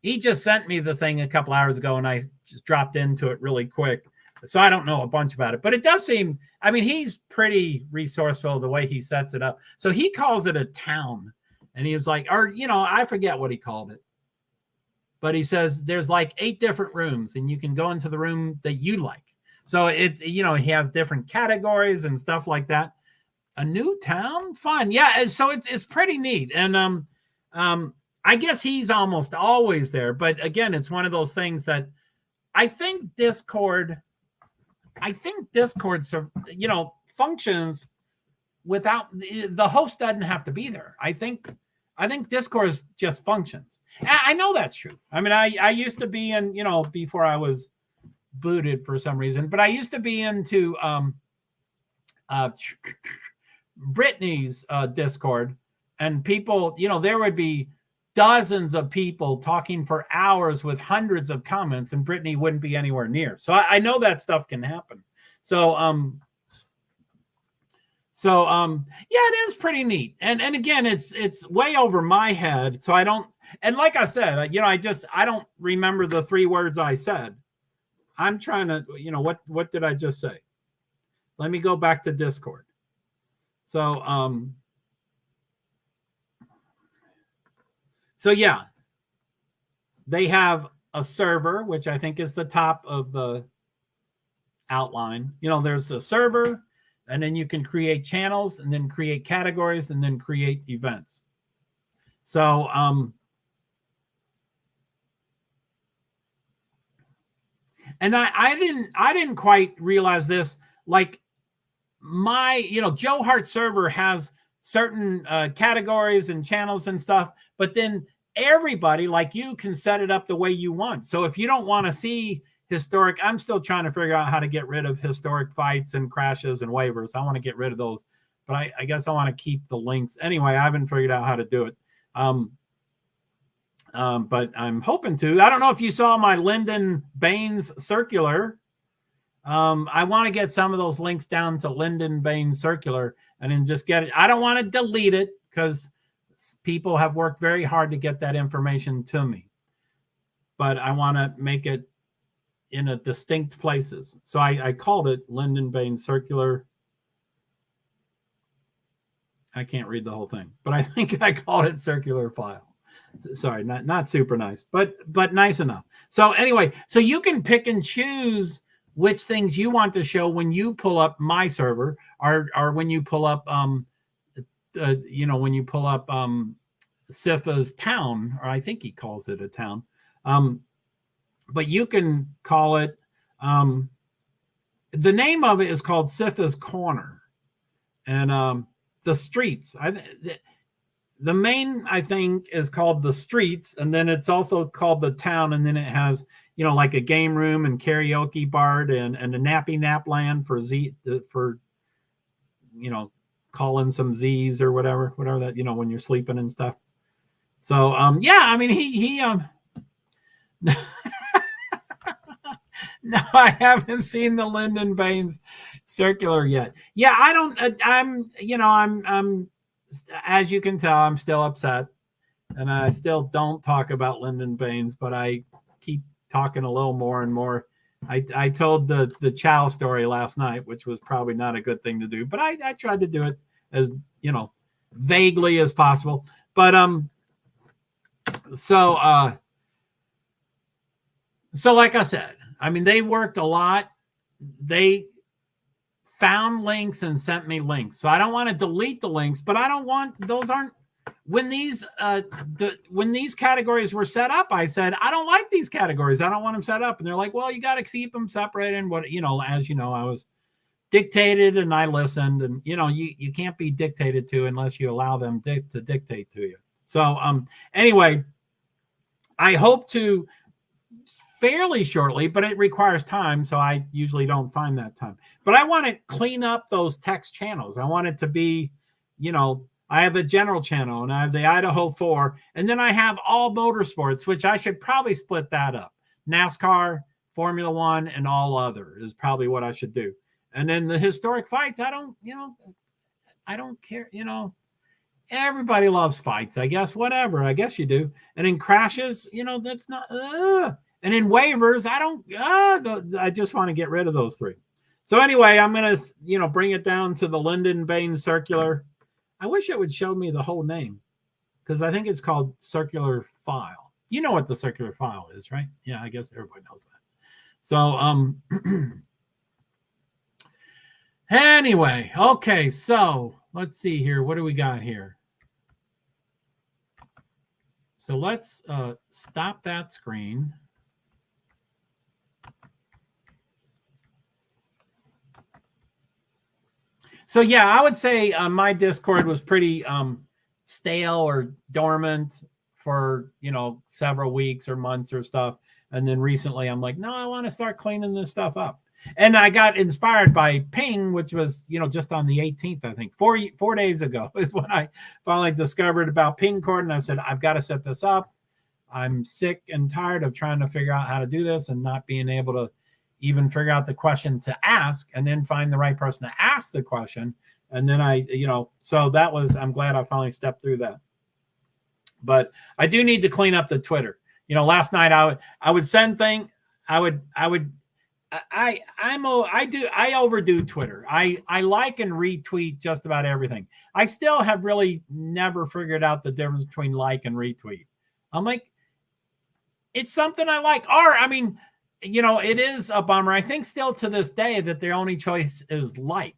He just sent me the thing a couple hours ago, and I just dropped into it really quick. So I don't know a bunch about it, but it does seem. He's pretty resourceful the way he sets it up. So he calls it a town, and he was like, I forget what he called it. But he says there's like 8 different rooms, and you can go into the room that you like. So it's, he has different categories and stuff like that. A new town, fun, yeah. So it's pretty neat, and I guess he's almost always there. But again, it's one of those things that I think Discord, functions without the host doesn't have to be there. I think Discord just functions. I know that's true. I used to be in, before I was booted for some reason, but I used to be into Brittany's Discord, and people, there would be dozens of people talking for hours with hundreds of comments, and Brittany wouldn't be anywhere near. So I know that stuff can happen. So yeah, it is pretty neat. And again, it's way over my head. So I don't, And like I said, I don't remember the 3 words I said. I'm trying to, what did I just say? Let me go back to Discord. So, yeah, they have a server, which I think is the top of the outline. There's a server, and then you can create channels, and then create categories, and then create events. So, and I didn't quite realize this. Like my, JoeHart server has certain categories and channels and stuff, but then everybody like you can set it up the way you want. So if you don't want to see historic, I'm still trying to figure out how to get rid of historic fights and crashes and waivers. I want to get rid of those, but I guess I want to keep the links. Anyway, I haven't figured out how to do it. But I'm hoping to. I don't know if you saw my Lyndon Baines circular. I want to get some of those links down to Lyndon Baines circular and then just get it. I don't want to delete it because people have worked very hard to get that information to me. But I want to make it in a distinct places. So I called it Lyndon Baines circular. I can't read the whole thing, but I think I called it circular file. Sorry, not super nice, but nice enough. So anyway, so you can pick and choose which things you want to show when you pull up my server, or when you pull up when you pull up Sifa's town, or I think he calls it a town. But you can call it the name of it is called Sifa's Corner, and the streets. The main, I think, is called the streets, and then it's also called the town, and then it has, like a game room and karaoke bar and a nappy nap land for calling some Z's or whatever that, when you're sleeping and stuff. So, yeah, I mean, he no, I haven't seen the Lyndon Baines circular yet. Yeah, I'm as you can tell, I'm still upset, and I still don't talk about Lyndon Baines, but I keep talking a little more and more. I told the Chow story last night, which was probably not a good thing to do, but I tried to do it as, vaguely as possible. But so like I said, I mean, they worked a lot. They found links and sent me links. So I don't want to delete the links, but I don't want, those aren't, when these categories were set up, I said, I don't like these categories. I don't want them set up. And they're like, well, you got to keep them separated. And what, as you know, I was dictated and I listened, and, you can't be dictated to unless you allow them to dictate to you. So, anyway, I hope to fairly shortly, but it requires time, so I usually don't find that time. But I want to clean up those text channels. I want it to be, I have a general channel, and I have the Idaho 4, and then I have all motorsports, which I should probably split that up. NASCAR, Formula One, and all other is probably what I should do. And then the historic fights, I don't care, everybody loves fights, I guess, whatever, I guess you do. And in crashes, that's not, and in waivers, I just want to get rid of those 3. So anyway, I'm going to, bring it down to the Lyndon Baines circular. I wish it would show me the whole name, because I think it's called circular file. You know what the circular file is, right? Yeah, I guess everybody knows that. So, anyway, okay, so let's see here. What do we got here? So let's stop that screen. So yeah, I would say my Discord was pretty stale or dormant for, several weeks or months or stuff. And then recently I'm like, no, I want to start cleaning this stuff up. And I got inspired by Ping, which was, just on the 18th, I think, 4 days ago is when I finally discovered about Ping Court. And I said, I've got to set this up. I'm sick and tired of trying to figure out how to do this and not being able to even figure out the question to ask and then find the right person to ask the question. And then so that was, I'm glad I finally stepped through that. But I do need to clean up the Twitter. You know, last night I would send thing. I overdo Twitter. I like and retweet just about everything. I still have really never figured out the difference between like and retweet. I'm like, it's something I like. Or, I mean, you know, it is a bummer. I think still to this day that the only choice is like.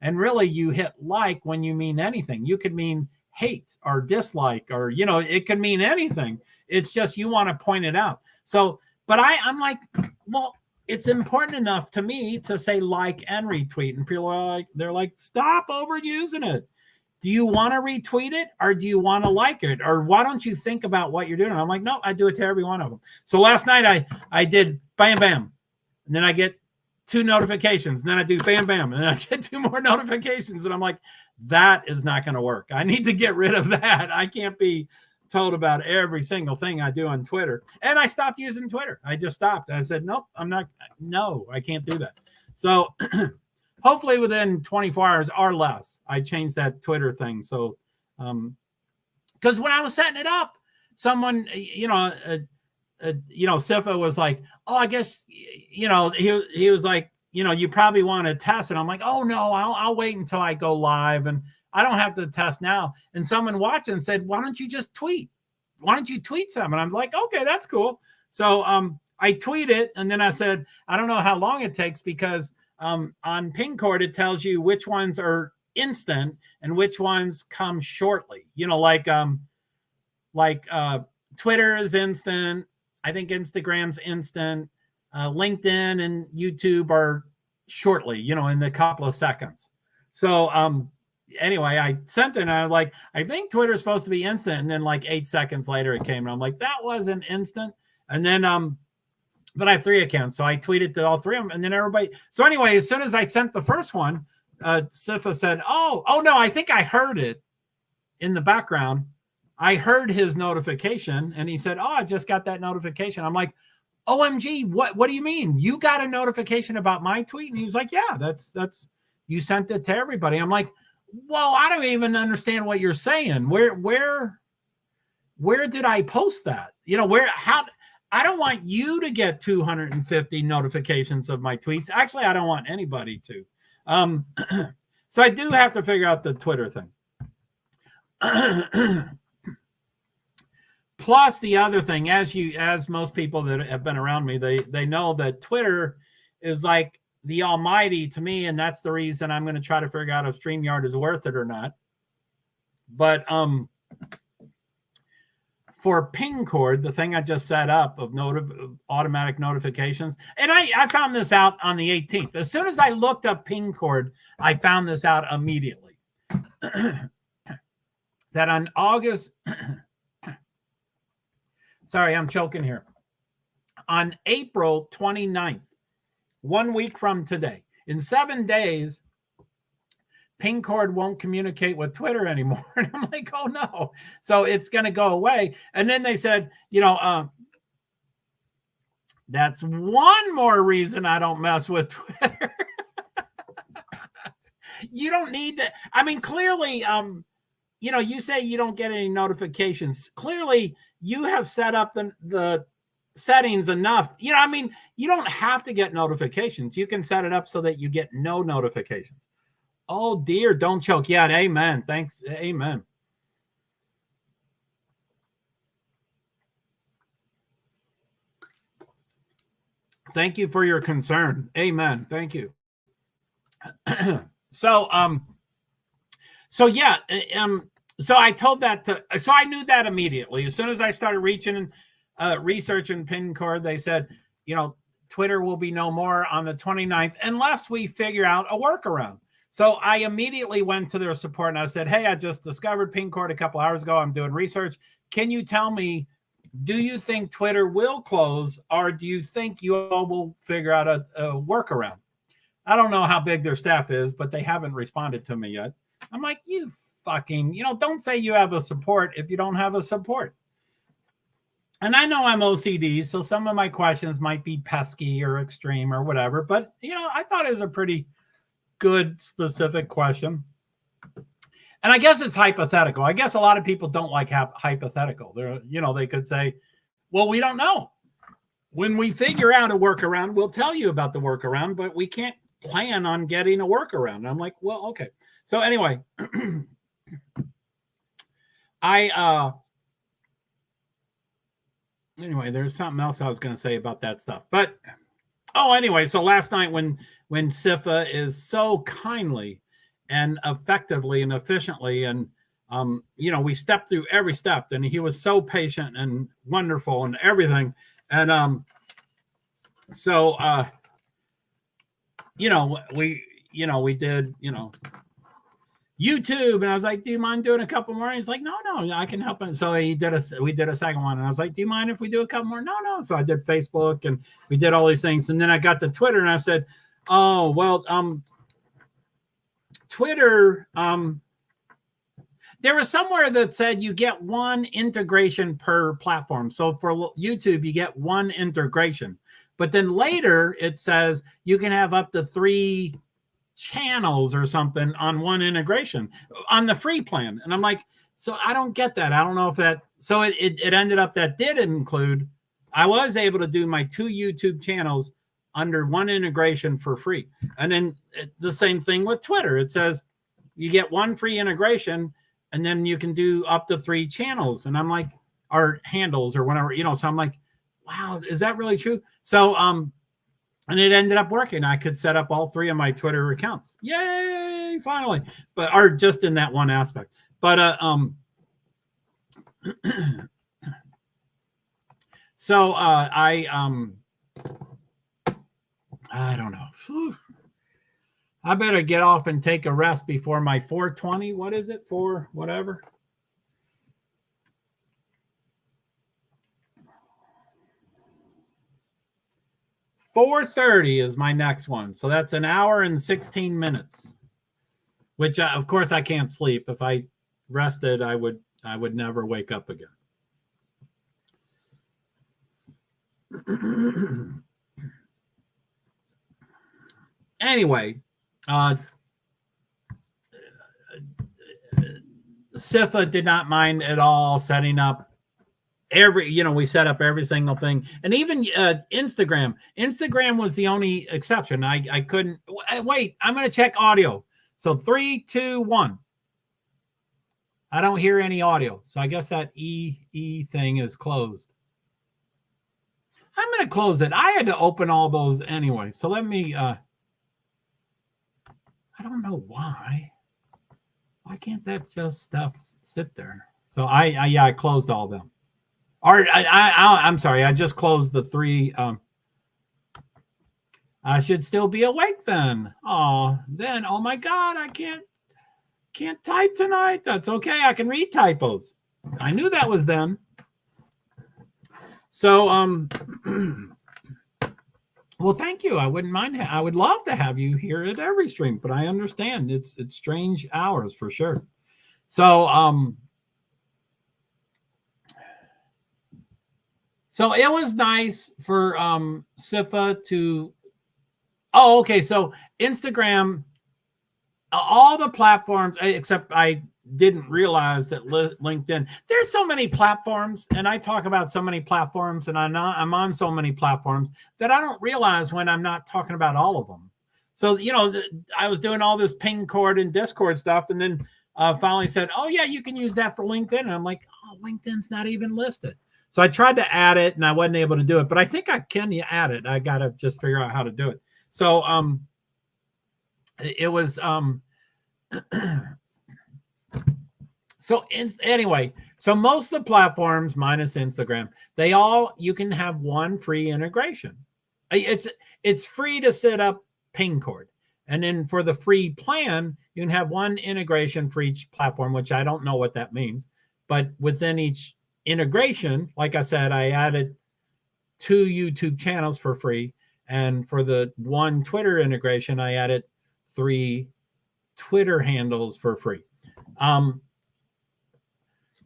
And really, you hit like when you mean anything. You could mean hate or dislike, or, you know, it could mean anything. It's just you want to point it out. So, but I'm like, well, it's important enough to me to say like and retweet. And people are like, they're like, stop overusing it. Do you want to retweet it or do you want to like it? Or why don't you think about what you're doing? I'm like, no, I do it to every one of them. So last night I did bam, bam. And then I get 2 notifications. And then I do bam, bam. And then I get 2 more notifications. And I'm like, that is not going to work. I need to get rid of that. I can't be told about every single thing I do on Twitter. And I stopped using Twitter. I just stopped. I said, nope, I can't do that. So hopefully within 24 hours or less, I changed that Twitter thing. So, because when I was setting it up, someone, Sifa was like, oh, I guess, he was like, you probably want to test it. I'm like, oh no, I'll wait until I go live and I don't have to test now. And someone watched and said, why don't you just tweet? Why don't you tweet some? And I'm like, okay, that's cool. So I tweeted, and then I said, I don't know how long it takes because on Pingcord, it tells you which ones are instant and which ones come shortly. Like Twitter is instant. I think Instagram's instant. LinkedIn and YouTube are shortly, in a couple of seconds. So anyway, I sent it and I was like, I think Twitter's supposed to be instant. And then like 8 seconds later it came and I'm like, that wasn't instant. And then but I have 3 accounts, so I tweeted to all 3 of them, and then everybody. So anyway, as soon as I sent the first one, Sifa said, "Oh no, I think I heard it in the background. I heard his notification," and he said, "Oh, I just got that notification." I'm like, "OMG, what do you mean? You got a notification about my tweet?" And he was like, "Yeah, that's you sent it to everybody." I'm like, "Well, I don't even understand what you're saying. Where did I post that? How?" I don't want you to get 250 notifications of my tweets. Actually, I don't want anybody to. So I do have to figure out the Twitter thing. Plus the other thing, as most people that have been around me, they know that Twitter is like the almighty to me, and that's the reason I'm going to try to figure out if StreamYard is worth it or not. But for Pingcord, the thing I just set up of automatic notifications, and I found this out on the 18th. As soon as I looked up Pingcord, I found this out immediately. That on August, sorry, I'm choking here. On April 29th, 1 week from today, in 7 days, Pingcord won't communicate with Twitter anymore. And I'm like, oh no. So it's going to go away. And then they said, that's one more reason I don't mess with Twitter. You don't need to. I mean, clearly, you say you don't get any notifications. Clearly, you have set up the settings enough. You don't have to get notifications. You can set it up so that you get no notifications. Oh dear, don't choke. Yeah, amen. Thanks. Amen. Thank you for your concern. Amen. Thank you. So I told that so I knew that immediately. As soon as I started researching Pingcord, they said, Twitter will be no more on the 29th unless we figure out a workaround. So I immediately went to their support and I said, hey, I just discovered Pingcord a couple hours ago. I'm doing research. Can you tell me, do you think Twitter will close or do you think you all will figure out a workaround? I don't know how big their staff is, but they haven't responded to me yet. I'm like, you fucking, don't say you have a support if you don't have a support. And I know I'm OCD, so some of my questions might be pesky or extreme or whatever, but, I thought it was a pretty good specific question. And I guess it's hypothetical. I guess a lot of people don't like hypothetical. They're, they could say, well, we don't know. When we figure out a workaround, we'll tell you about the workaround, but we can't plan on getting a workaround. And I'm like, well, okay. So anyway, anyway, there's something else I was going to say about that stuff. But anyway, so last night when SIFA is so kindly and effectively and efficiently, and we stepped through every step, and he was so patient and wonderful and everything. And we did YouTube, and I was like, do you mind doing a couple more? And he's like, no, I can help him. So we did a second one, and I was like, do you mind if we do a couple more? No. So I did Facebook, and we did all these things. And then I got to Twitter, and I said, oh, well, Twitter, there was somewhere that said you get one integration per platform. So for YouTube, you get one integration. But then later it says you can have up to 3 channels or something on one integration on the free plan. And I'm like, so I don't get that. I don't know if that, so it ended up that did include, I was able to do my 2 YouTube channels under one integration for free. And then the same thing with Twitter. It says you get 1 free integration, and then you can do up to 3 channels. And I'm like, or handles or whatever, so I'm like, wow, is that really true? So, and it ended up working. I could set up all 3 of my Twitter accounts. Yay, finally. But, or just in that one aspect. But, so, I don't know. Whew. I better get off and take a rest before my 4:20. What is it? 4 whatever. $4:30 is my next one. So that's an hour and 16 minutes, which of course I can't sleep. If I rested, I would never wake up again. Anyway, SIFA did not mind at all setting up we set up every single thing. And even Instagram was the only exception. I couldn't wait. I'm going to check audio. So 3, 2, 1. I don't hear any audio. So I guess that E thing is closed. I'm going to close it. I had to open all those anyway. So let me, I don't know why. Why can't that just stuff sit there? So I closed all of them. Or I'm sorry, I just closed the 3. I should still be awake then. Oh my God, I can't type tonight. That's okay. I can read typos. I knew that was them. So well, thank you. I wouldn't mind. I would love to have you here at every stream, but I understand it's strange hours for sure. So so it was nice for SIFA to. Oh, okay. So Instagram, all the platforms except I didn't realize that LinkedIn. There's so many platforms, and I talk about so many platforms, and I'm on so many platforms that I don't realize when I'm not talking about all of them. So I was doing all this ping cord and Discord stuff, and then finally said, "Oh yeah, you can use that for LinkedIn." And I'm like, "Oh, LinkedIn's not even listed." So I tried to add it, and I wasn't able to do it, but I think I can add it. I got to just figure out how to do it. So it was so anyway, so most of the platforms minus Instagram, you can have one free integration. It's free to set up ping cord. And then for the free plan, you can have one integration for each platform, which I don't know what that means. But within each integration, like I said, I added 2 YouTube channels for free. And for the 1 Twitter integration, I added 3 Twitter handles for free.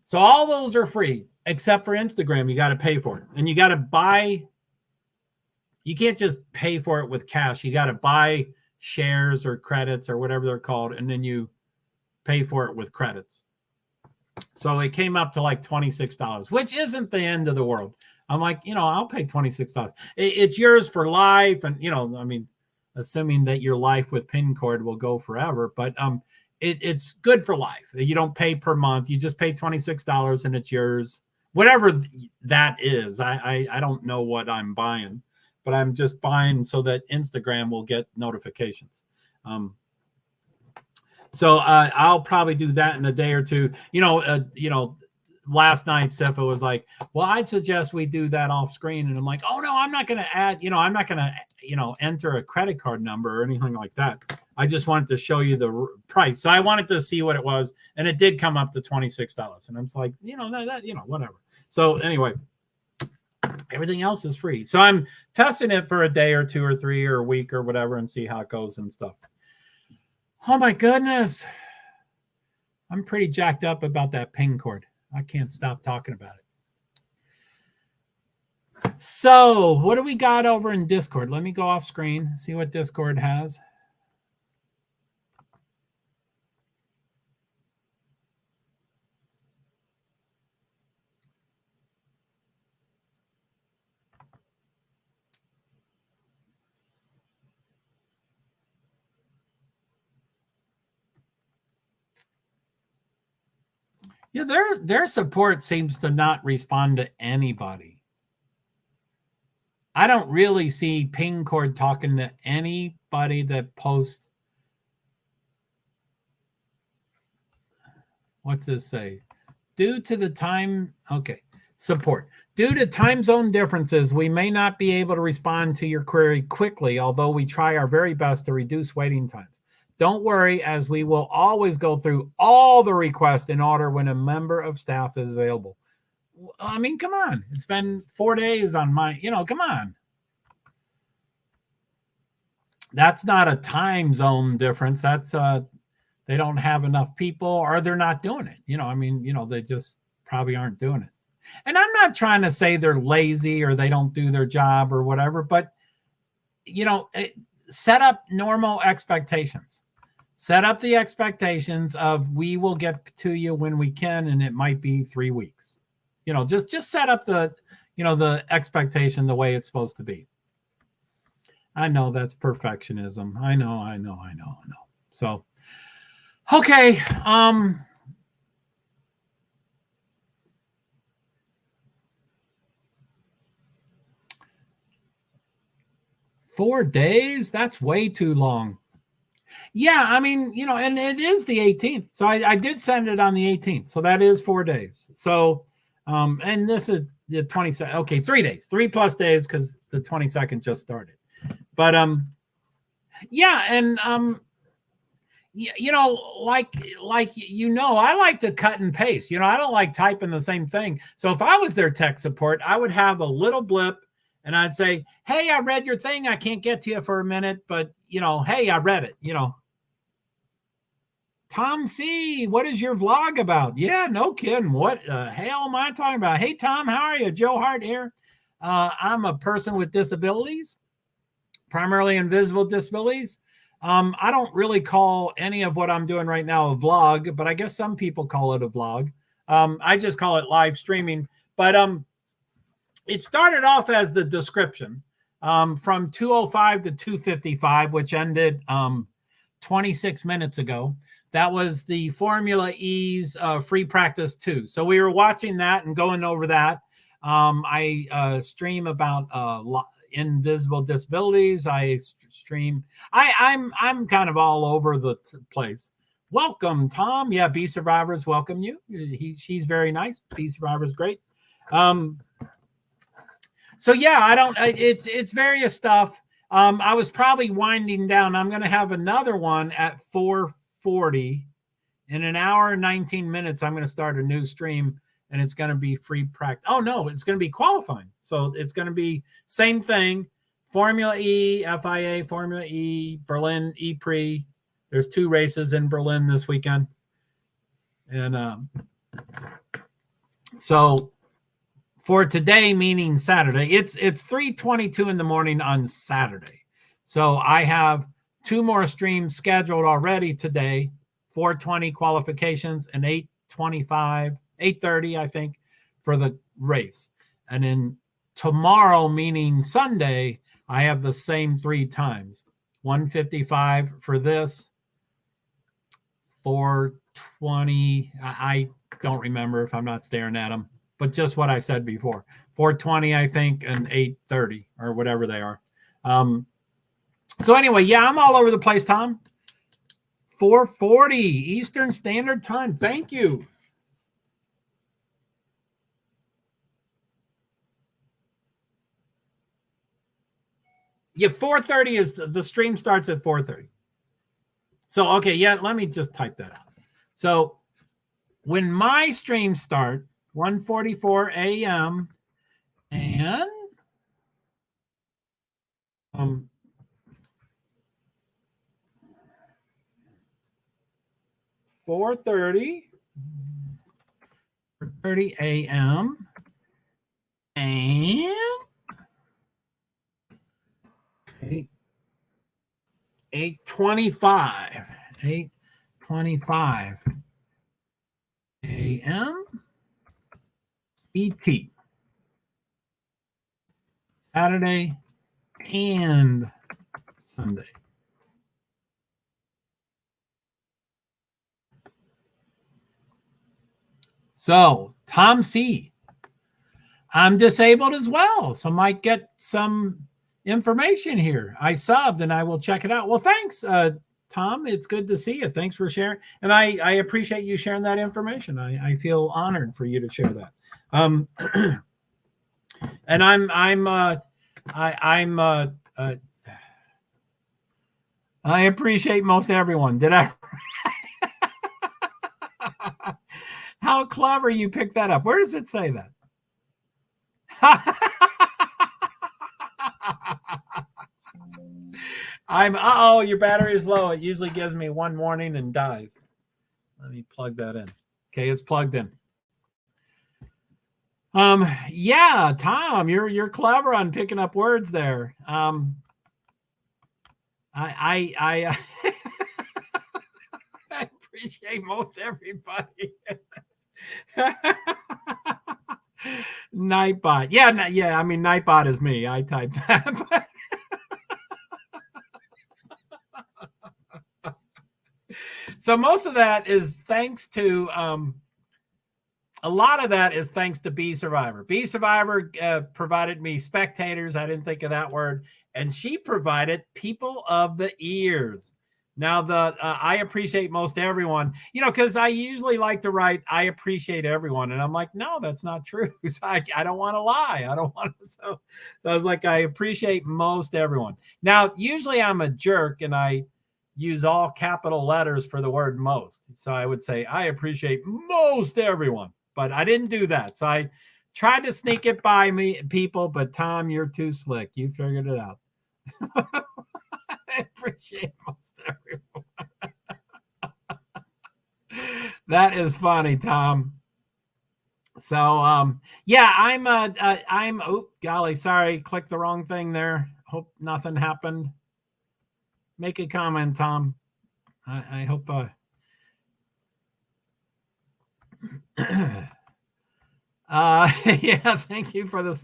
So all those are free, except for Instagram. You got to pay for it. And you got to buy. You can't just pay for it with cash. You got to buy shares or credits or whatever they're called. And then you pay for it with credits. So it came up to like $26, which isn't the end of the world. I'm like, I'll pay $26. It's yours for life. And, I mean, assuming that your life with PIN cord will go forever, but it's good for life. You don't pay per month. You just pay $26 and it's yours. Whatever that is. I don't know what I'm buying, but I'm just buying so that Instagram will get notifications. So I'll probably do that in a day or two. Last night Sefa was like, well, I'd suggest we do that off screen. And I'm like, oh no, I'm not going to add, I'm not going to, enter a credit card number or anything like that. I just wanted to show you the price. So I wanted to see what it was. And it did come up to $26. And I'm like, whatever. So anyway, everything else is free. So I'm testing it for a day or two or three or a week or whatever and see how it goes and stuff. Oh my goodness. I'm pretty jacked up about that PIN cord. I can't stop talking about it. So what do we got over in Discord? Let me go off screen, see what Discord has. Yeah, their support seems to not respond to anybody. I don't really see PIN cord talking to anybody that posts. What's this say? Due to the time, okay, support. Due to time zone differences, we may not be able to respond to your query quickly, although we try our very best to reduce waiting times. Don't worry, as we will always go through all the requests in order when a member of staff is available. I mean, come on. It's been 4 days on my, come on. That's not a time zone difference. That's they don't have enough people or they're not doing it. They just probably aren't doing it. And I'm not trying to say they're lazy or they don't do their job or whatever, but set up normal expectations. Set up the expectations of we will get to you when we can, and it might be 3 weeks. Just set up the expectation the way it's supposed to be. I know that's perfectionism. I know. So, okay. 4 days? That's way too long. Yeah, I mean, and it is the 18th. So I did send it on the 18th. So that is 4 days. So, and this is the 22nd. Okay, 3 days, 3+ days because the 22nd just started. But, yeah. And, I like to cut and paste. I don't like typing the same thing. So if I was their tech support, I would have a little blip and I'd say, hey, I read your thing. I can't get to you for a minute, but, hey, I read it, Tom C., what is your vlog about? Yeah, no kidding. What the hell am I talking about? Hey, Tom, how are you? JoeHart here. I'm a person with disabilities, primarily invisible disabilities. I don't really call any of what I'm doing right now a vlog, but I guess some people call it a vlog. I just call it live streaming. But it started off as the description from 2:05 to 2:55, which ended 26 minutes ago. That was the Formula E's free practice 2. So we were watching that and going over that. I stream about invisible disabilities. I stream. I'm kind of all over the place. Welcome, Tom. Yeah, Bee Survivors welcome you. She's very nice. Bee Survivors great. So yeah, it's various stuff. I was probably winding down. I'm going to have another one at 4:40. In an hour and 19 minutes, I'm going to start a new stream, and it's going to be free practice. Oh, no, it's going to be qualifying. So it's going to be same thing. Formula E, FIA, Formula E, Berlin, E-Prix. There's 2 races in Berlin this weekend. And so for today, meaning Saturday, it's 3:22 in the morning on Saturday. So I have 2 more streams scheduled already today 4:20 qualifications, and 8:25, 8:30, I think, for the race. And then tomorrow, meaning Sunday, I have the same 3 times. 1:55 for this, 4:20. I don't remember if I'm not staring at them, but just what I said before. 4:20, I think, and 8:30 or whatever they are. So anyway, yeah, I'm all over the place, Tom. 4:40 Eastern Standard Time. Thank you. Yeah, 4:30 is the stream starts at 4:30. So, okay, yeah, let me just type that out. So when my streams start, 1:44 a.m. and 4:30 a.m. and 8:25 a.m. ET. Saturday and Sunday. So, Tom C. I'm disabled as well, so might get some information here. I subbed and I will check it out. Well, thanks, Tom. It's good to see you. Thanks for sharing. And I appreciate you sharing that information. I feel honored for you to share that. And I appreciate most everyone. Did I? How clever you picked that up. Where does it say that? Uh-oh, your battery is low. It usually gives me one warning and dies. Let me plug that in. Okay, it's plugged in. Yeah, Tom, you're clever on picking up words there. I appreciate most everybody. Nightbot. Yeah, I mean, Nightbot is me. I typed that. So most of that is thanks to a lot of that is thanks to B Survivor. B Survivor provided me spectators. I didn't think of that word. And she provided people of the ears. Now, I appreciate most everyone, because I usually like to write, I appreciate everyone. And I'm like, no, that's not true. So I don't want to lie. I don't want to. So I was like, I appreciate most everyone. Now, usually I'm a jerk and I use all capital letters for the word most. So I would say, I appreciate most everyone. But I didn't do that. So I tried to sneak it by me, people. But Tom, you're too slick. You figured it out. I appreciate most everyone. That is funny, Tom. So, yeah, I'm, oh, golly, sorry, clicked the wrong thing there. Hope nothing happened. Make a comment, Tom. I hope, yeah, thank you for this.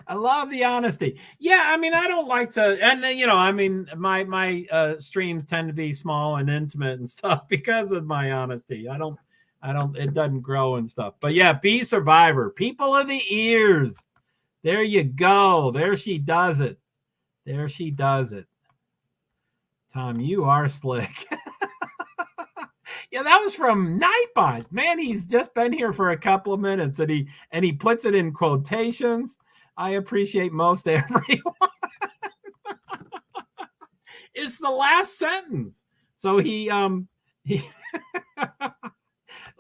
I love the honesty. Yeah, I mean, I don't like to, and I mean, my streams tend to be small and intimate and stuff because of my honesty. I don't, it doesn't grow and stuff. But yeah, B Survivor, people of the ears. There you go. There she does it. There she does it. Tom, you are slick. Yeah, that was from Nightbot. Man, he's just been here for a couple of minutes and he puts it in quotations. I appreciate most everyone. It's the last sentence. So he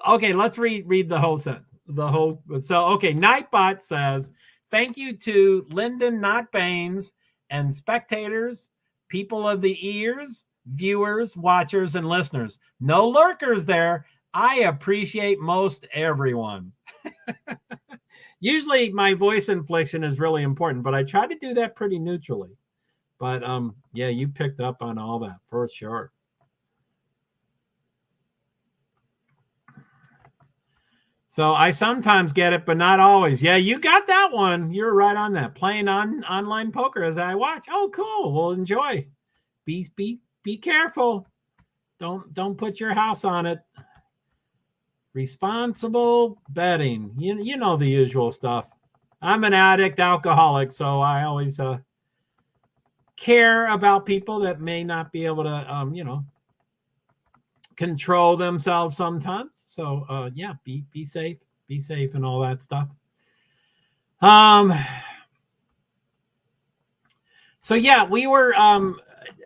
okay, let's read the whole sentence. Okay, Nightbot says, thank you to Lyndon Not Baines and spectators, people of the ears, viewers, watchers, and listeners. No lurkers there. I appreciate most everyone. Usually my voice inflection is really important, but I try to do that pretty neutrally. But yeah, you picked up on all that for sure. So I sometimes get it, but not always. Yeah, you got that one. You're right on that. Playing on online poker as I watch. Oh, cool. Well, enjoy. Be careful. Don't put your house on it. Responsible betting. You know the usual stuff. I'm an addict, alcoholic, so I always care about people that may not be able to control themselves sometimes. So yeah, be safe, and all that stuff. So yeah, we were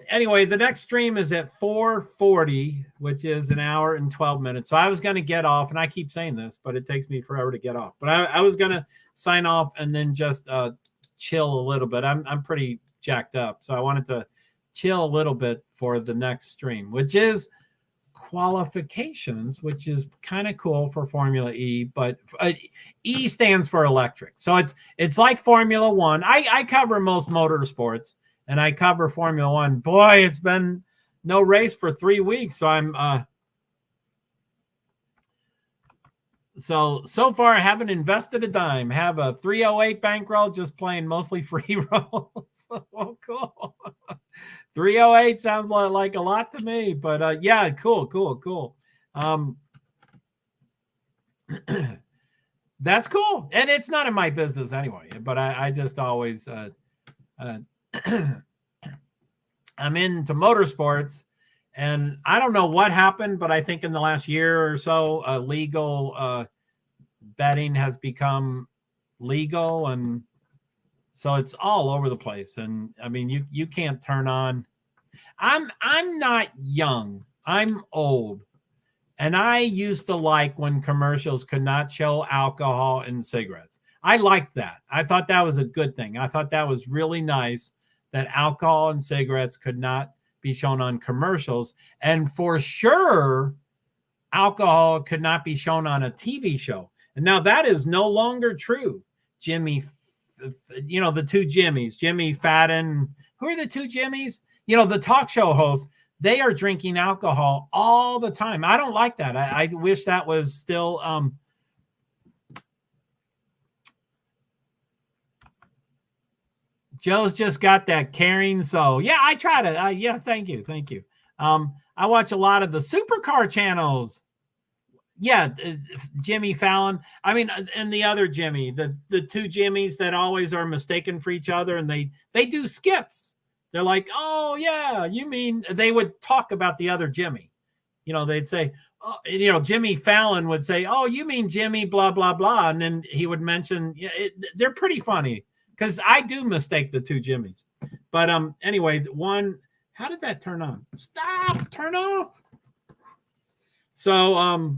anyway, the next stream is at 4:40, which is an hour and 12 minutes. So I was going to get off, and I keep saying this, but it takes me forever to get off. But I was going to sign off and then just chill a little bit. I'm pretty jacked up, so I wanted to chill a little bit for the next stream, which is qualifications, which is kind of cool for Formula E, but E stands for electric. So it's like Formula One. I cover most motorsports, and I cover Formula One. Boy, it's been no race for 3 weeks. So I'm so far I haven't invested a dime. Have a 308 bankroll, just playing mostly free rolls. Oh, cool. 308 sounds like a lot to me, but yeah, cool. That's cool. And it's none of my business anyway, but I just always I'm into motorsports, and I don't know what happened, but I think in the last year or so, legal betting has become legal, and so it's all over the place. And I mean, you can't turn on. I'm not young. I'm old. And I used to like when commercials could not show alcohol and cigarettes. I liked that. I thought that was a good thing. I thought that was really nice that alcohol and cigarettes could not be shown on commercials. And for sure, alcohol could not be shown on a TV show. And now that is no longer true. Jimmy, the two Jimmys, Jimmy Fadden. Who are the two Jimmys? The talk show hosts. They are drinking alcohol all the time. I don't like that. I wish that was still Joe's just got that caring soul. Yeah, I try to. Yeah, thank you. I watch a lot of the supercar channels. Yeah, Jimmy Fallon. I mean, and the other Jimmy, the two Jimmys that always are mistaken for each other, and they do skits. They're like, oh yeah, you mean, they would talk about the other Jimmy. They'd say, oh, Jimmy Fallon would say, oh, you mean Jimmy, blah, blah, blah. And then he would mention, they're pretty funny because I do mistake the two Jimmys. But anyway, how did that turn on? Stop, turn off. So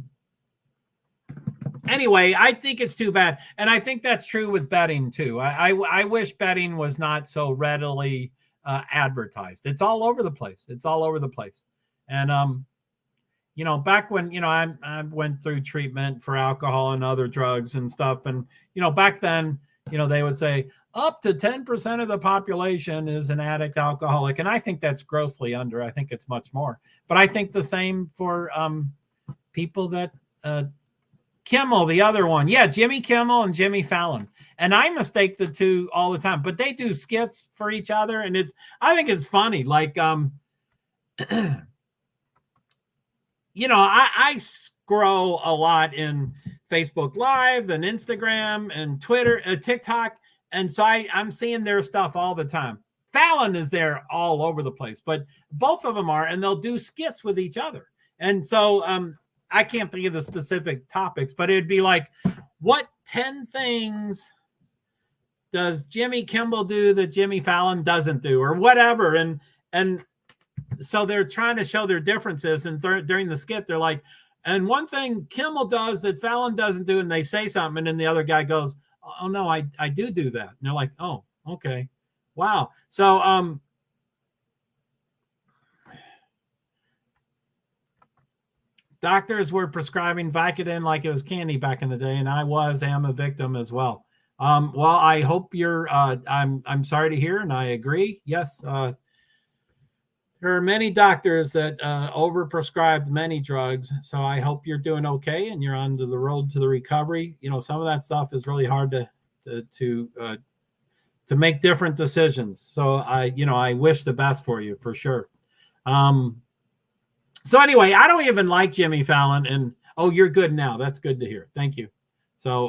anyway, I think it's too bad. And I think that's true with betting too. I wish betting was not so readily advertised. It's all over the place. And back when I went through treatment for alcohol and other drugs and stuff, and back then they would say up to 10% of the population is an addict alcoholic, and I think that's grossly under. I think it's much more. But I think the same for people that Kimmel, the other one. Yeah, Jimmy Kimmel and Jimmy Fallon. And I mistake the two all the time, but they do skits for each other. And I think it's funny. Like, I scroll a lot in Facebook Live and Instagram and Twitter, TikTok. And so I'm seeing their stuff all the time. Fallon is there all over the place, but both of them are, and they'll do skits with each other. And so, I can't think of the specific topics, but it'd be like, what 10 things does Jimmy Kimmel do that Jimmy Fallon doesn't do, or whatever? And so they're trying to show their differences. And during the skit, they're like, and one thing Kimmel does that Fallon doesn't do, and they say something, and then the other guy goes, oh no, I do that. And they're like, oh, okay. Wow. So, doctors were prescribing Vicodin like it was candy back in the day, and am a victim as well. Well, I hope you're. I'm sorry to hear, and I agree. Yes, there are many doctors that overprescribed many drugs. So I hope you're doing okay and you're on the road to the recovery. You know, some of that stuff is really hard to make different decisions. So I wish the best for you for sure. So anyway, I don't even like Jimmy Fallon, and oh, you're good now. That's good to hear. Thank you. So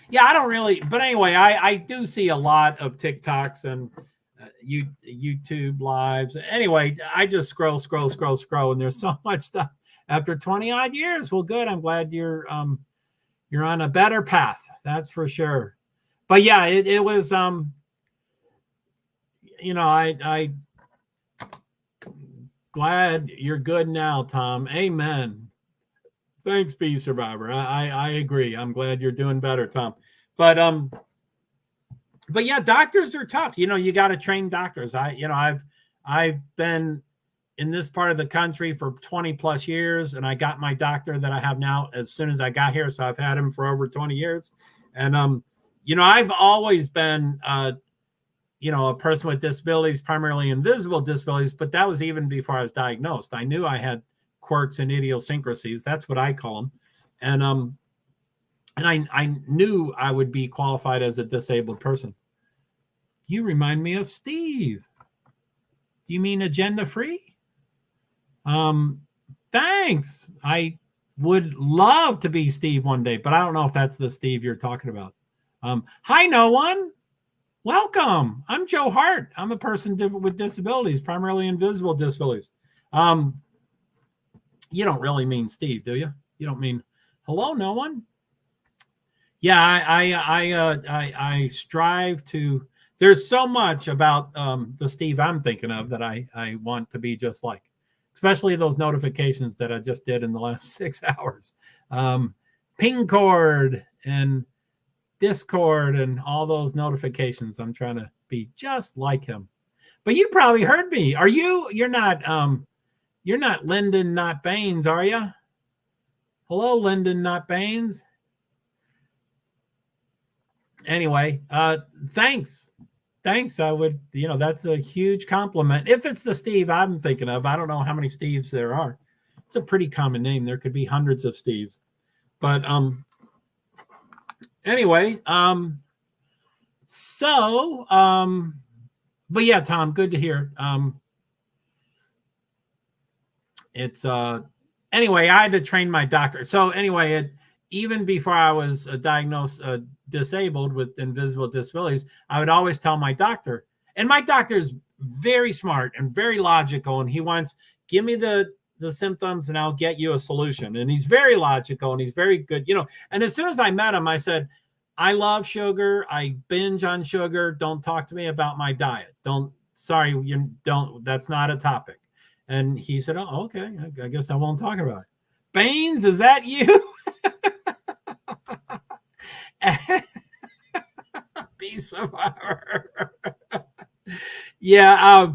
yeah, I don't really, but anyway, I do see a lot of TikToks and YouTube lives. Anyway, I just scroll, and there's so much stuff after 20 odd years. Well, good. I'm glad you're on a better path. That's for sure. But yeah, it was, I glad you're good now, Tom. Amen. Thanks, Be Survivor. I agree. I'm glad you're doing better, Tom. But yeah, doctors are tough. You know, you got to train doctors. I've been in this part of the country for 20 plus years, and I got my doctor that I have now as soon as I got here. So I've had him for over 20 years. And I've always been a person with disabilities, primarily invisible disabilities, but that was even before I was diagnosed. I knew I had quirks and idiosyncrasies. That's what I call them. And I knew I would be qualified as a disabled person. You remind me of Steve. Do you mean agenda free? Thanks. I would love to be Steve one day, but I don't know if that's the Steve you're talking about. Hi, no one. Welcome. I'm JoeHart. I'm a person with disabilities, primarily invisible disabilities. You don't really mean Steve, do you? You don't mean hello, no one? Yeah, I strive to. There's so much about the Steve I'm thinking of that I want to be just like, especially those notifications that I just did in the last 6 hours. Ping cord and Discord and all those notifications. I'm trying to be just like him. But you probably heard me. You're not Lyndon, not Baines, are you? Hello, Lyndon, not Baines. Anyway, thanks. I would, that's a huge compliment. If it's the Steve I'm thinking of, I don't know how many Steves there are. It's a pretty common name. There could be hundreds of Steves. But anyway, but yeah, Tom, good to hear. It's anyway, I had to train my doctor. So anyway, even before I was diagnosed disabled with invisible disabilities, I would always tell my doctor, and my doctor is very smart and very logical, and he wants, give me the symptoms and I'll get you a solution. And he's very logical and he's very good, and as soon as I met him, I said, I love sugar. I binge on sugar. Don't talk to me about my diet. That's not a topic. And he said, oh, okay. I guess I won't talk about it. Baines, is that you? Be Survivor. Yeah.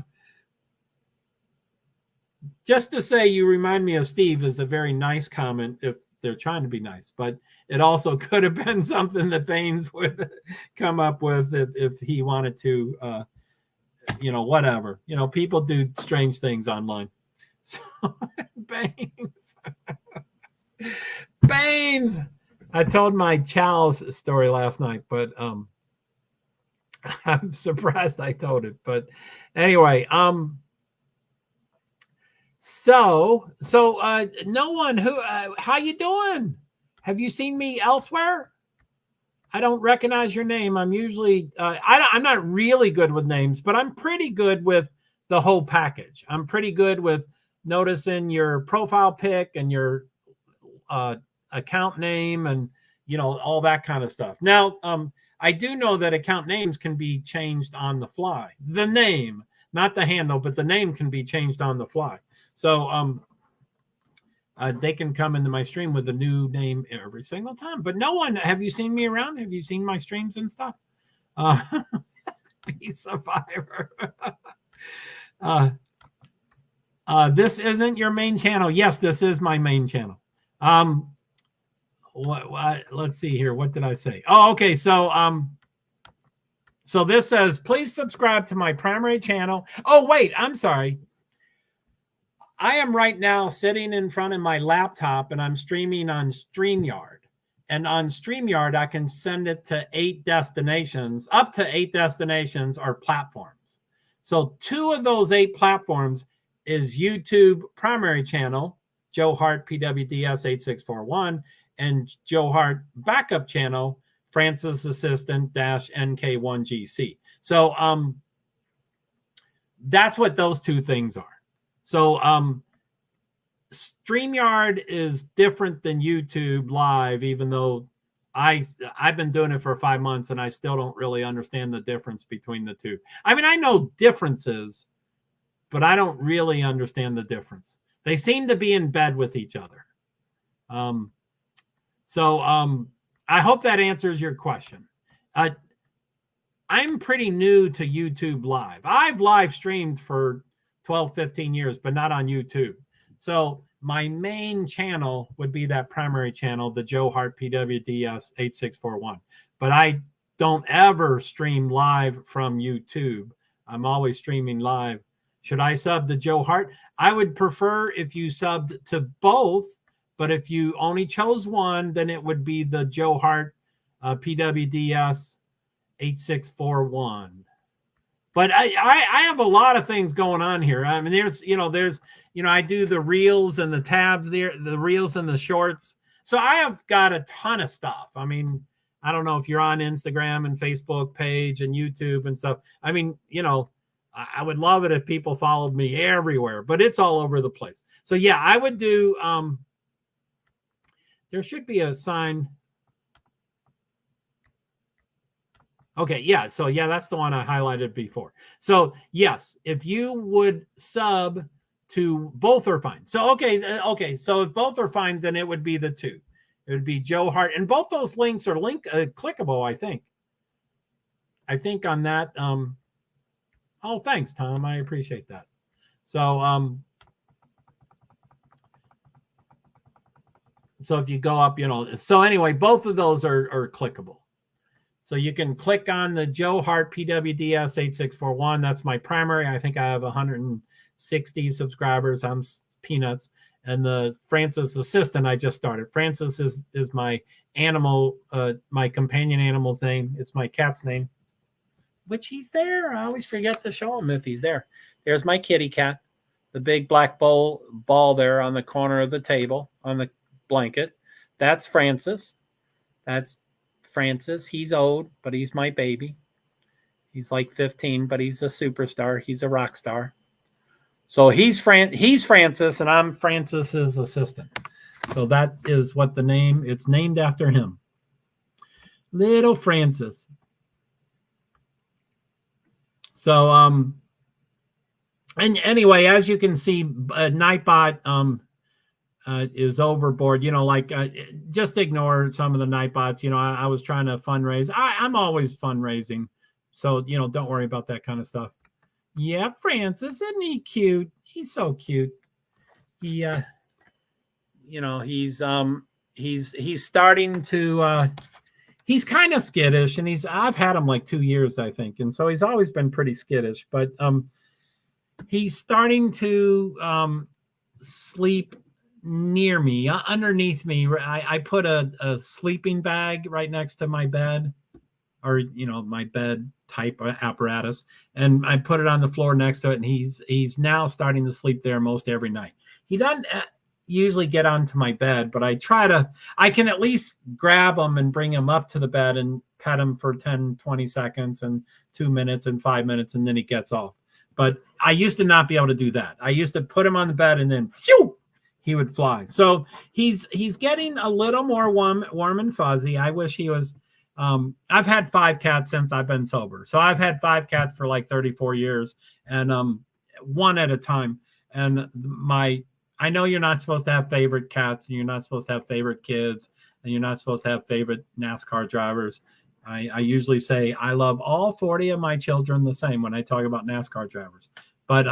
Just to say you remind me of Steve is a very nice comment if they're trying to be nice, but it also could have been something that Baines would come up with if he wanted to, whatever. People do strange things online. So Baines. I told my Chow's story last night, but I'm surprised I told it. But anyway, so no one who how you doing? Have you seen me elsewhere? I don't recognize your name. I'm usually I'm not really good with names, but I'm pretty good with the whole package. I'm pretty good with noticing your profile pic and your account name and all that kind of stuff. Now, I do know that account names can be changed on the fly. The name, not the handle, but the name can be changed on the fly. So they can come into my stream with a new name every single time. But no one, have you seen me around? Have you seen my streams and stuff? Be Survivor. This isn't your main channel. Yes, this is my main channel. What let's see here. What did I say? Oh, okay. So So this says, please subscribe to my primary channel. Oh, wait, I'm sorry. I am right now sitting in front of my laptop and I'm streaming on StreamYard. And on StreamYard, I can send it to 8 destinations, up to 8 destinations or platforms. So 2 of those 8 platforms is YouTube primary channel, JoeHart PwD's 8641, and JoeHart backup channel, Francis Assistant -NK1GC. So that's what those 2 things are. So StreamYard is different than YouTube Live, even though I've been doing it for 5 months and I still don't really understand the difference between the 2. I mean, I know differences, but I don't really understand the difference. They seem to be in bed with each other. I hope that answers your question. I'm pretty new to YouTube Live. I've live streamed for 12, 15 years, but not on YouTube. So my main channel would be that primary channel, the JoeHart PwD's 8641. But I don't ever stream live from YouTube. I'm always streaming live. Should I sub to JoeHart? I would prefer if you subbed to both, but if you only chose one, then it would be the JoeHart PwD's 8641. But I have a lot of things going on here. I mean, I do the reels and the tabs there, the reels and the shorts. So I have got a ton of stuff. I mean, I don't know if you're on Instagram and Facebook page and YouTube and stuff. I mean, I would love it if people followed me everywhere, but it's all over the place. So yeah, I would do, there should be a sign. Okay, yeah. So yeah, that's the one I highlighted before. So yes, if you would sub to both are fine. So okay. So if both are fine, then it would be the 2. It would be JoeHart, and both those links are clickable. I think on that. Oh, thanks, Tom. I appreciate that. So so if you go up, so anyway, both of those are clickable. So you can click on the JoeHart PwD's 8641. That's my primary. I think I have 160 subscribers. I'm peanuts. And the Francis Assistant I just started. Francis is my animal, my companion animal's name. It's my cat's name, which he's there. I always forget to show him if he's there. There's my kitty cat, the big black ball there on the corner of the table on the blanket. That's Francis. That's Francis. He's old, but he's my baby. He's like 15, but he's a superstar. He's a rock star. So he's Francis, and I'm Francis's assistant. So that is what it's named after him. Little Francis. So, and anyway, as you can see, Nightbot, is overboard, just ignore some of the Nightbots. I was trying to fundraise. I'm always fundraising. So, don't worry about that kind of stuff. Yeah, Francis, isn't he cute? He's so cute. He, he's starting to, he's kind of skittish, and I've had him like 2 years, I think. And so he's always been pretty skittish, but, he's starting to, sleep near me, underneath me. I put a sleeping bag right next to my bed, or my bed type apparatus, and I put it on the floor next to it, and he's now starting to sleep there most every night. He doesn't usually get onto my bed, but I can at least grab him and bring him up to the bed and pet him for 10-20 seconds and 2 minutes and 5 minutes, and then he gets off. But I used to not be able to do that. I used to put him on the bed and then phew, he would fly. So he's getting a little more warm and fuzzy. I wish he was. I've had 5 cats since I've been sober. So I've had 5 cats for like 34 years, and one at a time. And I know you're not supposed to have favorite cats, and you're not supposed to have favorite kids, and you're not supposed to have favorite NASCAR drivers. I usually say I love all 40 of my children the same when I talk about NASCAR drivers. But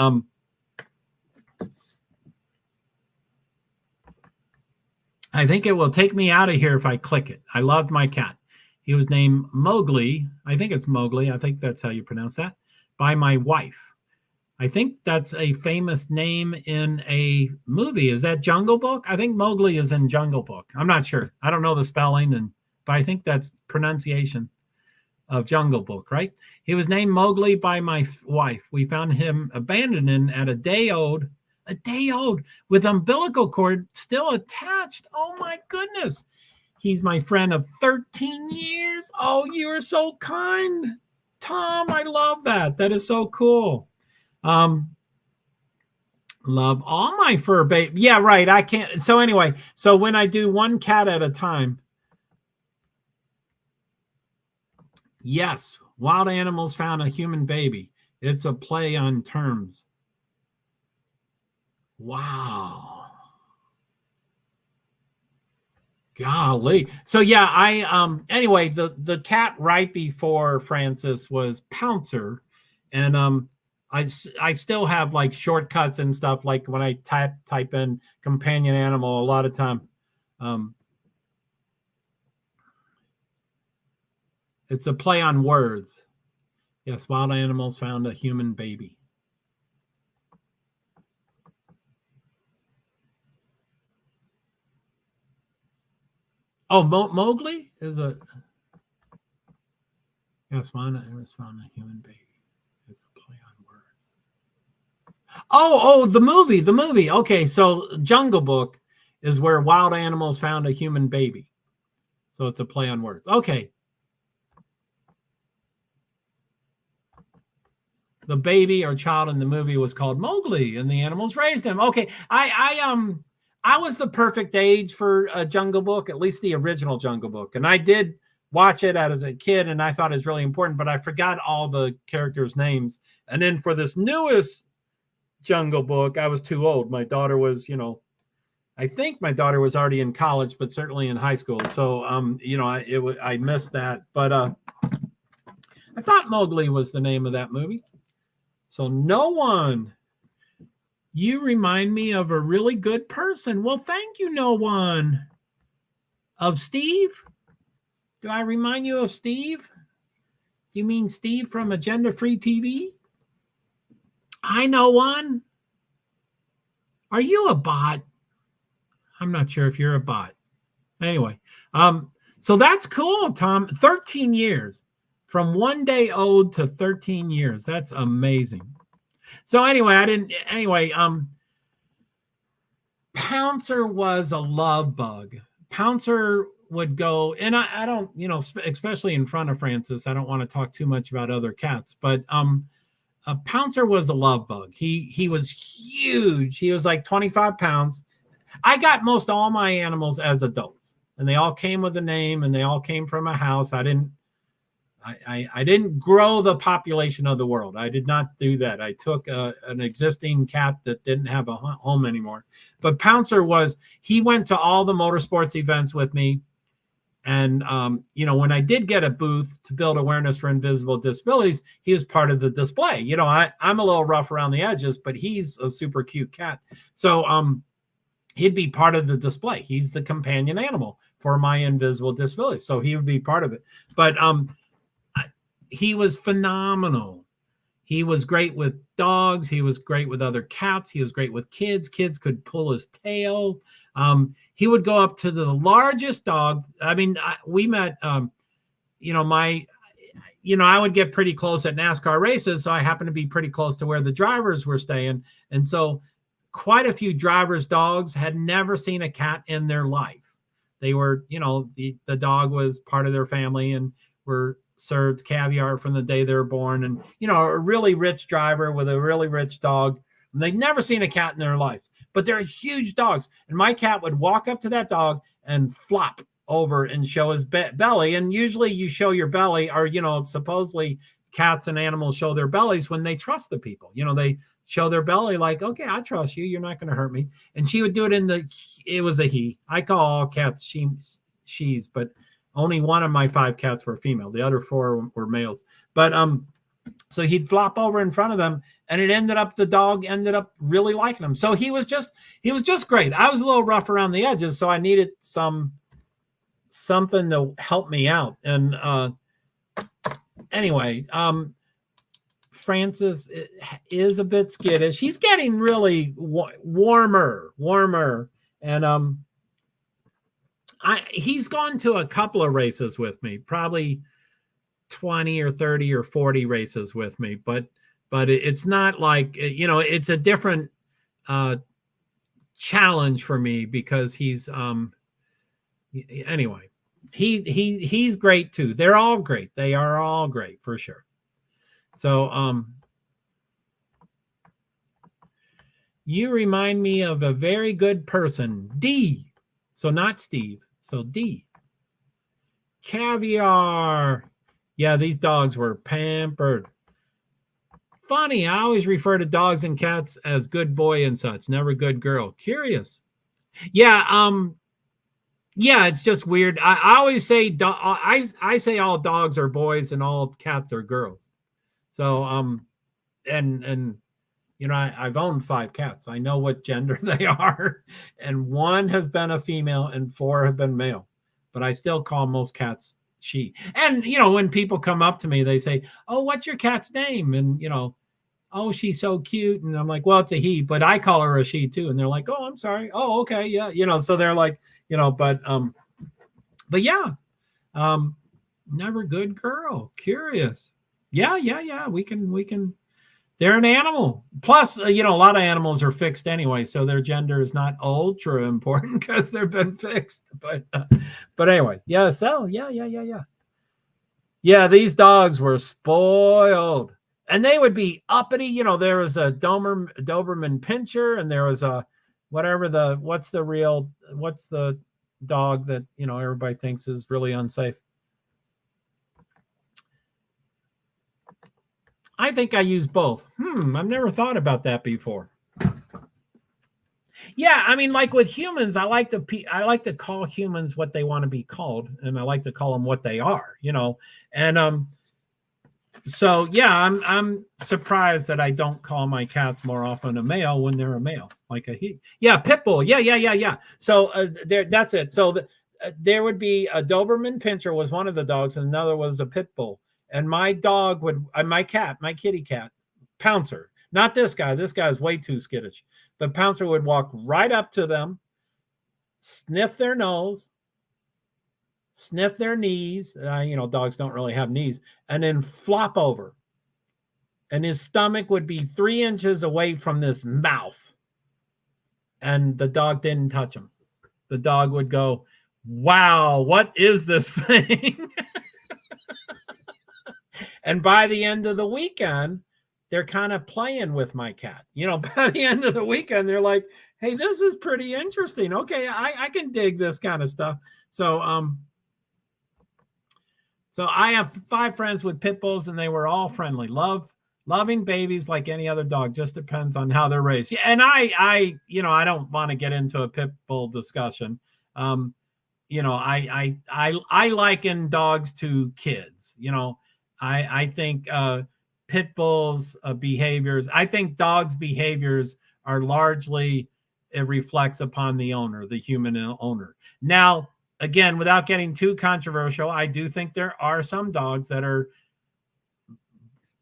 I think it will take me out of here if I click it. I loved my cat. He was named Mowgli. I think it's Mowgli. I think that's how you pronounce that. By my wife. I think that's a famous name in a movie. Is that Jungle Book? I think Mowgli is in Jungle Book. I'm not sure. I don't know the spelling, but I think that's pronunciation of Jungle Book, right? He was named Mowgli by my wife. We found him abandoned at a day-old with umbilical cord still attached. Oh my goodness. He's my friend of 13 years. Oh, you are so kind, Tom. I love that. That is so cool. Love all my fur baby. Yeah, right. I can't. So anyway, so when I do one cat at a time, yes, wild animals found a human baby. It's a play on terms. Wow. Golly. So yeah, anyway, the cat right before Francis was Pouncer, and I still have like shortcuts and stuff, like when I type in companion animal a lot of time. It's a play on words. Yes, wild animals found a human baby. Oh, Mowgli is a... Yes, wild animals found a human baby. It's a play on words. Oh, the movie. Okay, so Jungle Book is where wild animals found a human baby. So it's a play on words. Okay. The baby or child in the movie was called Mowgli, and the animals raised him. Okay, I was the perfect age for a Jungle Book, at least the original Jungle Book, and I did watch it as a kid, and I thought it was really important, but I forgot all the characters' names. And then for this newest Jungle Book, I was too old. My daughter was, I think my daughter was already in college, but certainly in high school. So, I missed that. But I thought Mowgli was the name of that movie. So no one, you remind me of a really good person. Well, thank you, no one. Of Steve? Do I remind you of Steve? Do you mean Steve from Agenda Free TV? I know one. Are you a bot? I'm not sure if you're a bot. Anyway, so that's cool, Tom. 13 years. From 1 day old to 13 years. That's amazing. So anyway, Pouncer was a love bug. Pouncer would go, and I don't, especially in front of Francis, I don't want to talk too much about other cats, but Pouncer was a love bug. He was huge. He was like 25 pounds. I got most all my animals as adults, and they all came with a name, and they all came from a house. I didn't grow the population of the world. I did not do that. I took an existing cat that didn't have a home anymore. But Pouncer he went to all the motorsports events with me. And, when I did get a booth to build awareness for invisible disabilities, he was part of the display. I'm a little rough around the edges, but he's a super cute cat. So he'd be part of the display. He's the companion animal for my invisible disability. So he would be part of it. But he was phenomenal. He was great with dogs. He was great with other cats. He was great with kids. Kids could pull his tail. He would go up to the largest dog. I mean, we met, I would get pretty close at NASCAR races. So I happened to be pretty close to where the drivers were staying. And so quite a few drivers' dogs had never seen a cat in their life. They were, the dog was part of their family and were served caviar from the day they were born. And, a really rich driver with a really rich dog. And they'd never seen a cat in their life, but they're huge dogs. And my cat would walk up to that dog and flop over and show his belly. And usually you show your belly, or, supposedly cats and animals show their bellies when they trust the people. They show their belly like, okay, I trust you. You're not going to hurt me. And she would do it it was a he. I call all cats she's, but only one of my 5 cats were female. The other 4 were males. But so he'd flop over in front of them, and the dog ended up really liking him. So he was just great. I was a little rough around the edges, so I needed some something to help me out. And anyway, Francis is a bit skittish. He's getting really warmer, and he's gone to a couple of races with me, probably 20 or 30 or 40 races with me, but it's not like, it's a different challenge for me because he's anyway, he's great too. They're all great. They are all great for sure. So you remind me of a very good person, D. So not Steve. So D. Caviar. Yeah, these dogs were pampered. Funny, I always refer to dogs and cats as good boy and such, never good girl. Curious. Yeah, yeah, it's just weird. I always say I say all dogs are boys and all cats are girls. So and I've owned 5 cats. I know what gender they are, and 1 has been a female and 4 have been male. But I still call most cats she. And when people come up to me, they say, "Oh, what's your cat's name?" And "Oh, she's so cute." And I'm like, "Well, it's a he, but I call her a she too." And they're like, "Oh, I'm sorry. Oh, okay, yeah." So they're like, but yeah, never good girl. Curious. Yeah. We can. They're an animal. Plus, a lot of animals are fixed anyway, so their gender is not ultra important because they've been fixed. But anyway, yeah. So yeah. Yeah, these dogs were spoiled, and they would be uppity. There was a Doberman Pinscher, and there was a what's the dog that everybody thinks is really unsafe. I think I use both. I've never thought about that before. Yeah, I mean, like with humans, I like to call humans what they want to be called, and I like to call them what they are, And so yeah, I'm surprised that I don't call my cats more often a male when they're a male, like a he. Yeah, pit bull. Yeah. So that's it. So there would be a Doberman Pinscher was one of the dogs, and another was a pit bull. And my dog would, my kitty cat, Pouncer, not this guy. This guy's way too skittish. But Pouncer would walk right up to them, sniff their nose, sniff their knees. Dogs don't really have knees, and then flop over. And his stomach would be 3 inches away from this mouth. And the dog didn't touch him. The dog would go, "Wow, what is this thing?" And by the end of the weekend, they're kind of playing with my cat. By the end of the weekend, they're like, "Hey, this is pretty interesting. Okay, I can dig this kind of stuff." So so I have 5 friends with pit bulls, and they were all friendly, loving babies like any other dog. Just depends on how they're raised. Yeah, and I don't want to get into a pit bull discussion. I liken dogs to kids. I think pit bulls' behaviors, I think dogs' behaviors are largely, it reflects upon the owner, the human owner. Now, again, without getting too controversial, I do think there are some dogs that are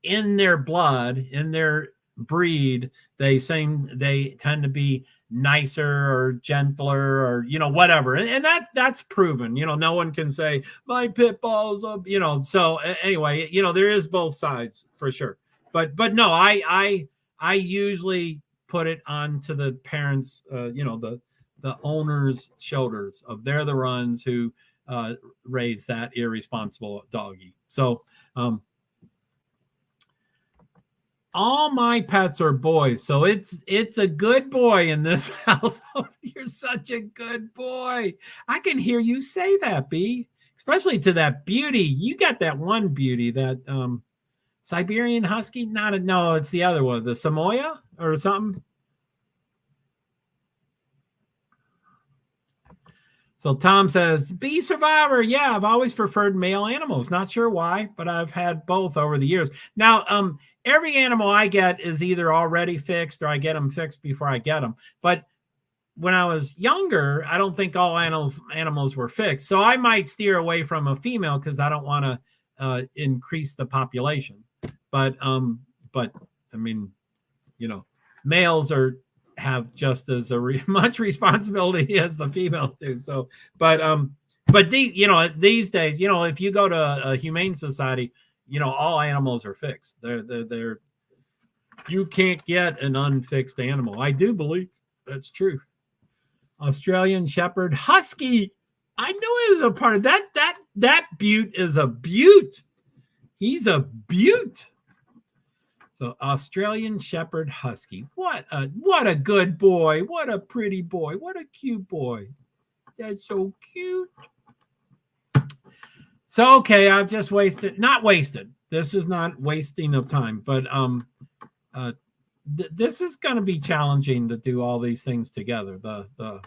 in their blood, in their breed, they tend to be nicer or gentler or whatever, and that's proven. No one can say my pit bulls so anyway, there is both sides for sure, but no, I usually put it onto the parents, the owner's shoulders, of they're the ones who raise that irresponsible doggy. So all my pets are boys, so it's a good boy in this household. You're such a good boy. I can hear you say that, B, especially to that beauty. You got that one beauty, that Siberian Husky. No, it's the other one, the Samoyed or something. So Tom says, "Bee survivor. Yeah, I've always preferred male animals. Not sure why, but I've had both over the years. Now, every animal I get is either already fixed or I get them fixed before I get them. But when I was younger, I don't think all animals were fixed. So I might steer away from a female because I don't want to increase the population. But I mean, males have just as much responsibility as the females do. So, but these days, if you go to a humane society, all animals are fixed. They're you can't get an unfixed animal. I do believe that's true. Australian Shepherd Husky. I knew it was a part of that. That beaut is a beaut. He's a beaut. So Australian Shepherd Husky. What a good boy. What a pretty boy. What a cute boy. That's so cute. So okay, I've just not wasted. This is not wasting of time, but this is going to be challenging to do all these things together. The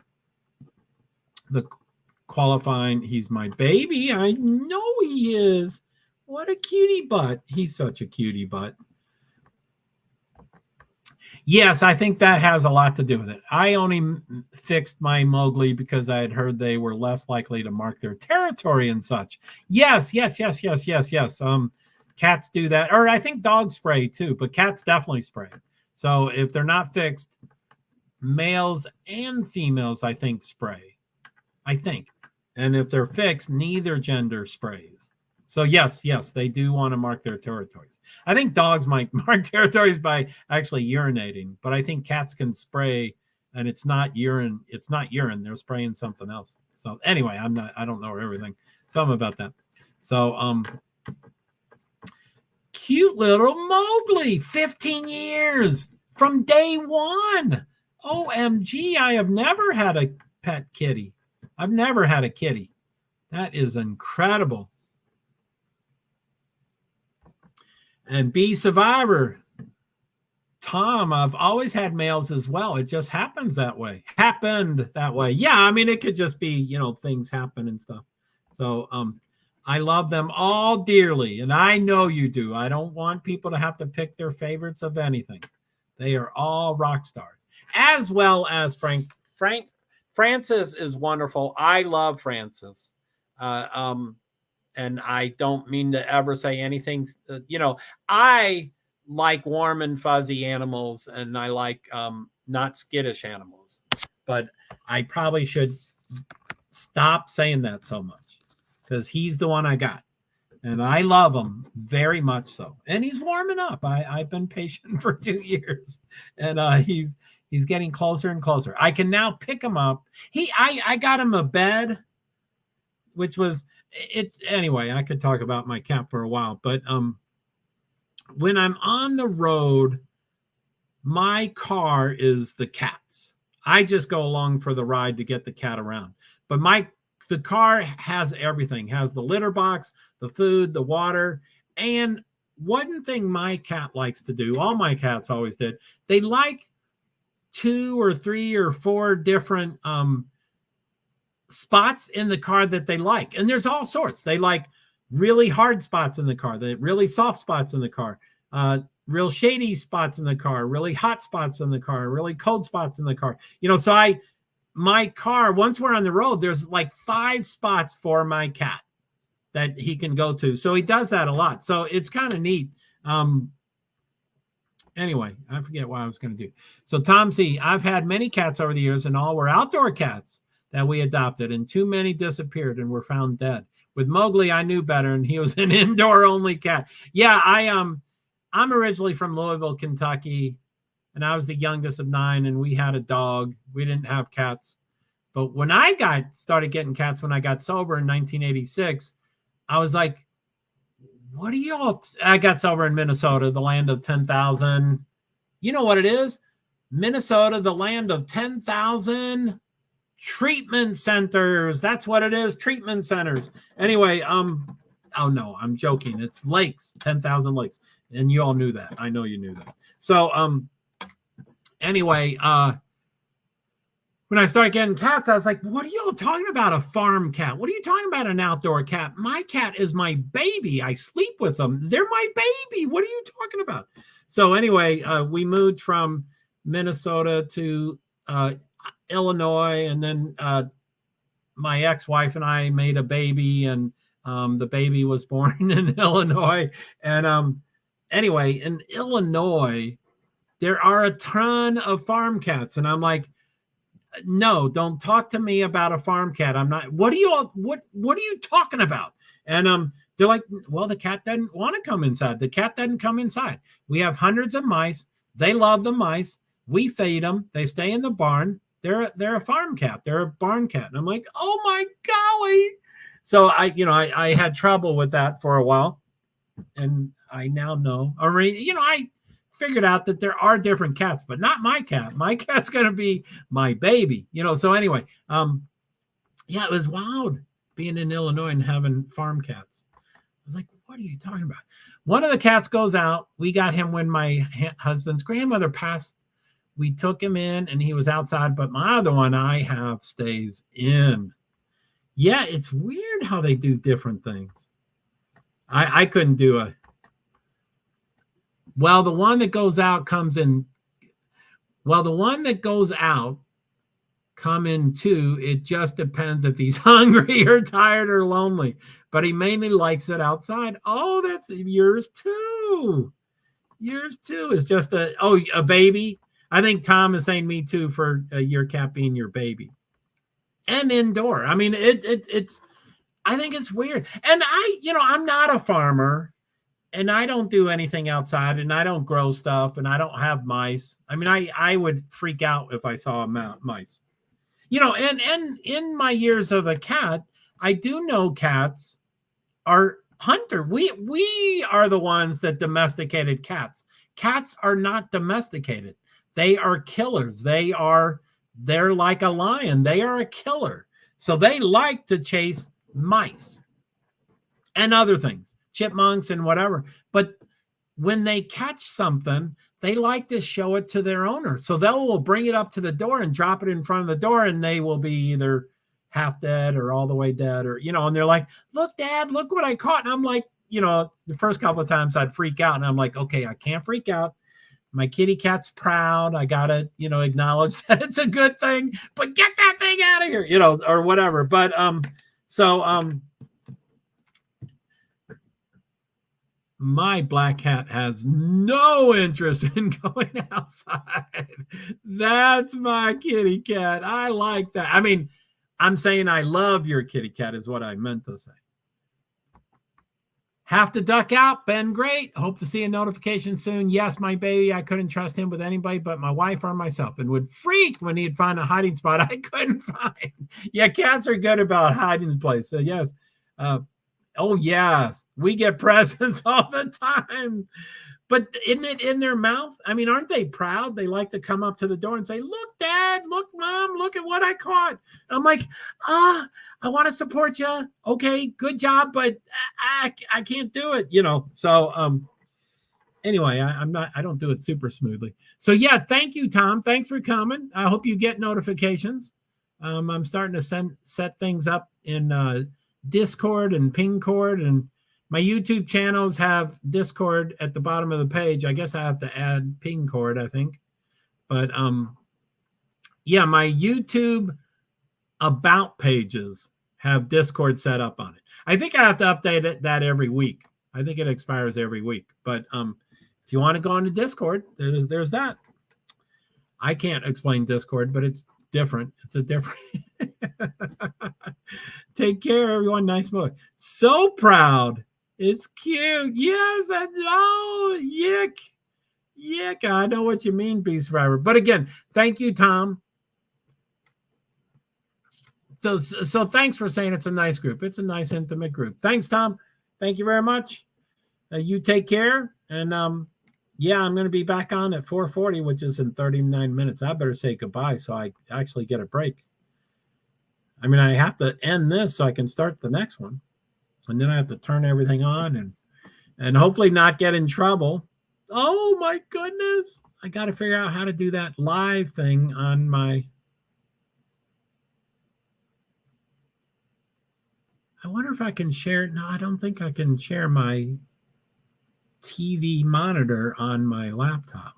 qualifying, he's my baby. I know he is. What a cutie butt. He's such a cutie butt. Yes, I think that has a lot to do with it. I only fixed my Mowgli because I had heard they were less likely to mark their territory and such. Yes. Cats do that, or I think dogs spray too, but cats definitely spray. So if they're not fixed, males and females, I think, spray. I think. And if they're fixed, neither gender sprays. So yes, they do want to mark their territories. I think dogs might mark territories by actually urinating, but I think cats can spray, and it's not urine. It's not urine. They're spraying something else. So anyway, I don't know everything. Something about that. So cute little Mowgli, 15 years from day one. OMG, I have never had a pet kitty. I've never had a kitty. That is incredible. And Bee Survivor, Tom, I've always had males as well. It just happens that way. Happened that way. Yeah, I mean, it could just be, things happen and stuff. So I love them all dearly, and I know you do. I don't want people to have to pick their favorites of anything. They are all rock stars, as well as Francis is wonderful. I love Francis. And I don't mean to ever say anything. I like warm and fuzzy animals, and I like not skittish animals. But I probably should stop saying that so much, because he's the one I got. And I love him very much so. And he's warming up. I've been patient for 2 years. And he's getting closer and closer. I can now pick him up. I got him a bed, which was... anyway, I could talk about my cat for a while, but when I'm on the road, my car is the cat's. I just go along for the ride to get the cat around. But the car has everything, has the litter box, the food, the water. And one thing my cat likes to do, all my cats always did, they like 2 or 3 or 4 different spots in the car that they like. And there's all sorts. They like really hard spots in the car, the really soft spots in the car, real shady spots in the car, really hot spots in the car, really cold spots in the car. So my car, once we're on the road, there's like 5 spots for my cat that he can go to. So he does that a lot. So it's kind of neat. Anyway, I forget what I was going to do. So Tom C, I've had many cats over the years, and all were outdoor cats that we adopted, and too many disappeared and were found dead. With Mowgli, I knew better, and he was an indoor-only cat. Yeah, I'm originally from Louisville, Kentucky, and I was the youngest of 9, and we had a dog. We didn't have cats. But when I started getting cats when I got sober in 1986, I was like, what are y'all? I got sober in Minnesota, the land of 10,000. You know what it is? Minnesota, the land of 10,000 treatment centers. That's what it is. Treatment centers. Anyway, oh no, I'm joking. It's lakes, 10,000 lakes. And you all knew that. I know you knew that. So, anyway, when I started getting cats, I was like, what are y'all talking about? A farm cat? What are you talking about? An outdoor cat? My cat is my baby. I sleep with them. They're my baby. What are you talking about? So anyway, we moved from Minnesota to, Illinois, and then my ex-wife and I made a baby, and the baby was born in Illinois. And anyway, in Illinois, there are a ton of farm cats, and I'm like, no, don't talk to me about a farm cat. I'm not. What are you talking about? And they're like, well, the cat doesn't want to come inside. The cat doesn't come inside. We have hundreds of mice. They love the mice. We feed them. They stay in the barn. They're a farm cat. They're a barn cat. And I'm like, oh my golly. So I had trouble with that for a while, and I now know. I mean, I figured out that there are different cats, but not my cat. My cat's gonna be my baby. So anyway, yeah, it was wild being in Illinois and having farm cats. I was like, what are you talking about? One of the cats goes out. We got him when my husband's grandmother passed. We took him in and he was outside, but my other one I have stays in. Yeah, it's weird how they do different things. I couldn't do it. Well, the one that goes out comes in. Well, the one that goes out come in too. It just depends if he's hungry or tired or lonely, but he mainly likes it outside. Oh, that's yours too. Yours too is just a baby. I think Tom is saying me too for your cat being your baby. And indoor. I mean, it's, I think it's weird. And I'm not a farmer, and I don't do anything outside, and I don't grow stuff, and I don't have mice. I mean, I would freak out if I saw mice. And in my years of a cat, I do know cats are hunter. We are the ones that domesticated cats. Cats are not domesticated. They are killers. They're like a lion. They are a killer. So they like to chase mice and other things, chipmunks and whatever. But when they catch something, they like to show it to their owner. So they will bring it up to the door and drop it in front of the door, and they will be either half dead or all the way dead, or, and they're like, look, Dad, look what I caught. And I'm like, the first couple of times I'd freak out, and I'm like, okay, I can't freak out. My kitty cat's proud. I got to, acknowledge that it's a good thing, but get that thing out of here, or whatever. But, my black cat has no interest in going outside. That's my kitty cat. I like that. I mean, I'm saying I love your kitty cat is what I meant to say. Have to duck out. Ben, great. Hope to see a notification soon. Yes, my baby. I couldn't trust him with anybody but my wife or myself, and would freak when he'd find a hiding spot I couldn't find. Yeah, cats are good about hiding place. So yes. Oh, yes. We get presents all the time. But isn't it in their mouth? I mean, aren't they proud? They like to come up to the door and say, look, Dad, look, Mom, look at what I caught. And I'm like, I want to support you. Okay, good job, but I can't do it, So anyway, I don't do it super smoothly. So yeah, thank you, Tom. Thanks for coming. I hope you get notifications. I'm starting to set things up in Discord and Pingcord, and my YouTube channels have Discord at the bottom of the page. I guess I have to add Pingcord, I think. But yeah, my YouTube about pages have Discord set up on it. I think I have to update that every week. I think it expires every week. But if you want to go into Discord, there's that. I can't explain Discord, but it's different. It's a different. Take care, everyone. Nice book. So proud. It's cute. Yes. Yick. Yick. I know what you mean, Beast Survivor. But again, thank you, Tom. So thanks for saying it's a nice group. It's a nice, intimate group. Thanks, Tom. Thank you very much. You take care. And yeah, I'm going to be back on at 4:40, which is in 39 minutes. I better say goodbye so I actually get a break. I mean, I have to end this so I can start the next one. And then I have to turn everything on and hopefully not get in trouble. Oh, my goodness. I got to figure out how to do that live thing on my... I wonder if I can share... No, I don't think I can share my TV monitor on my laptop.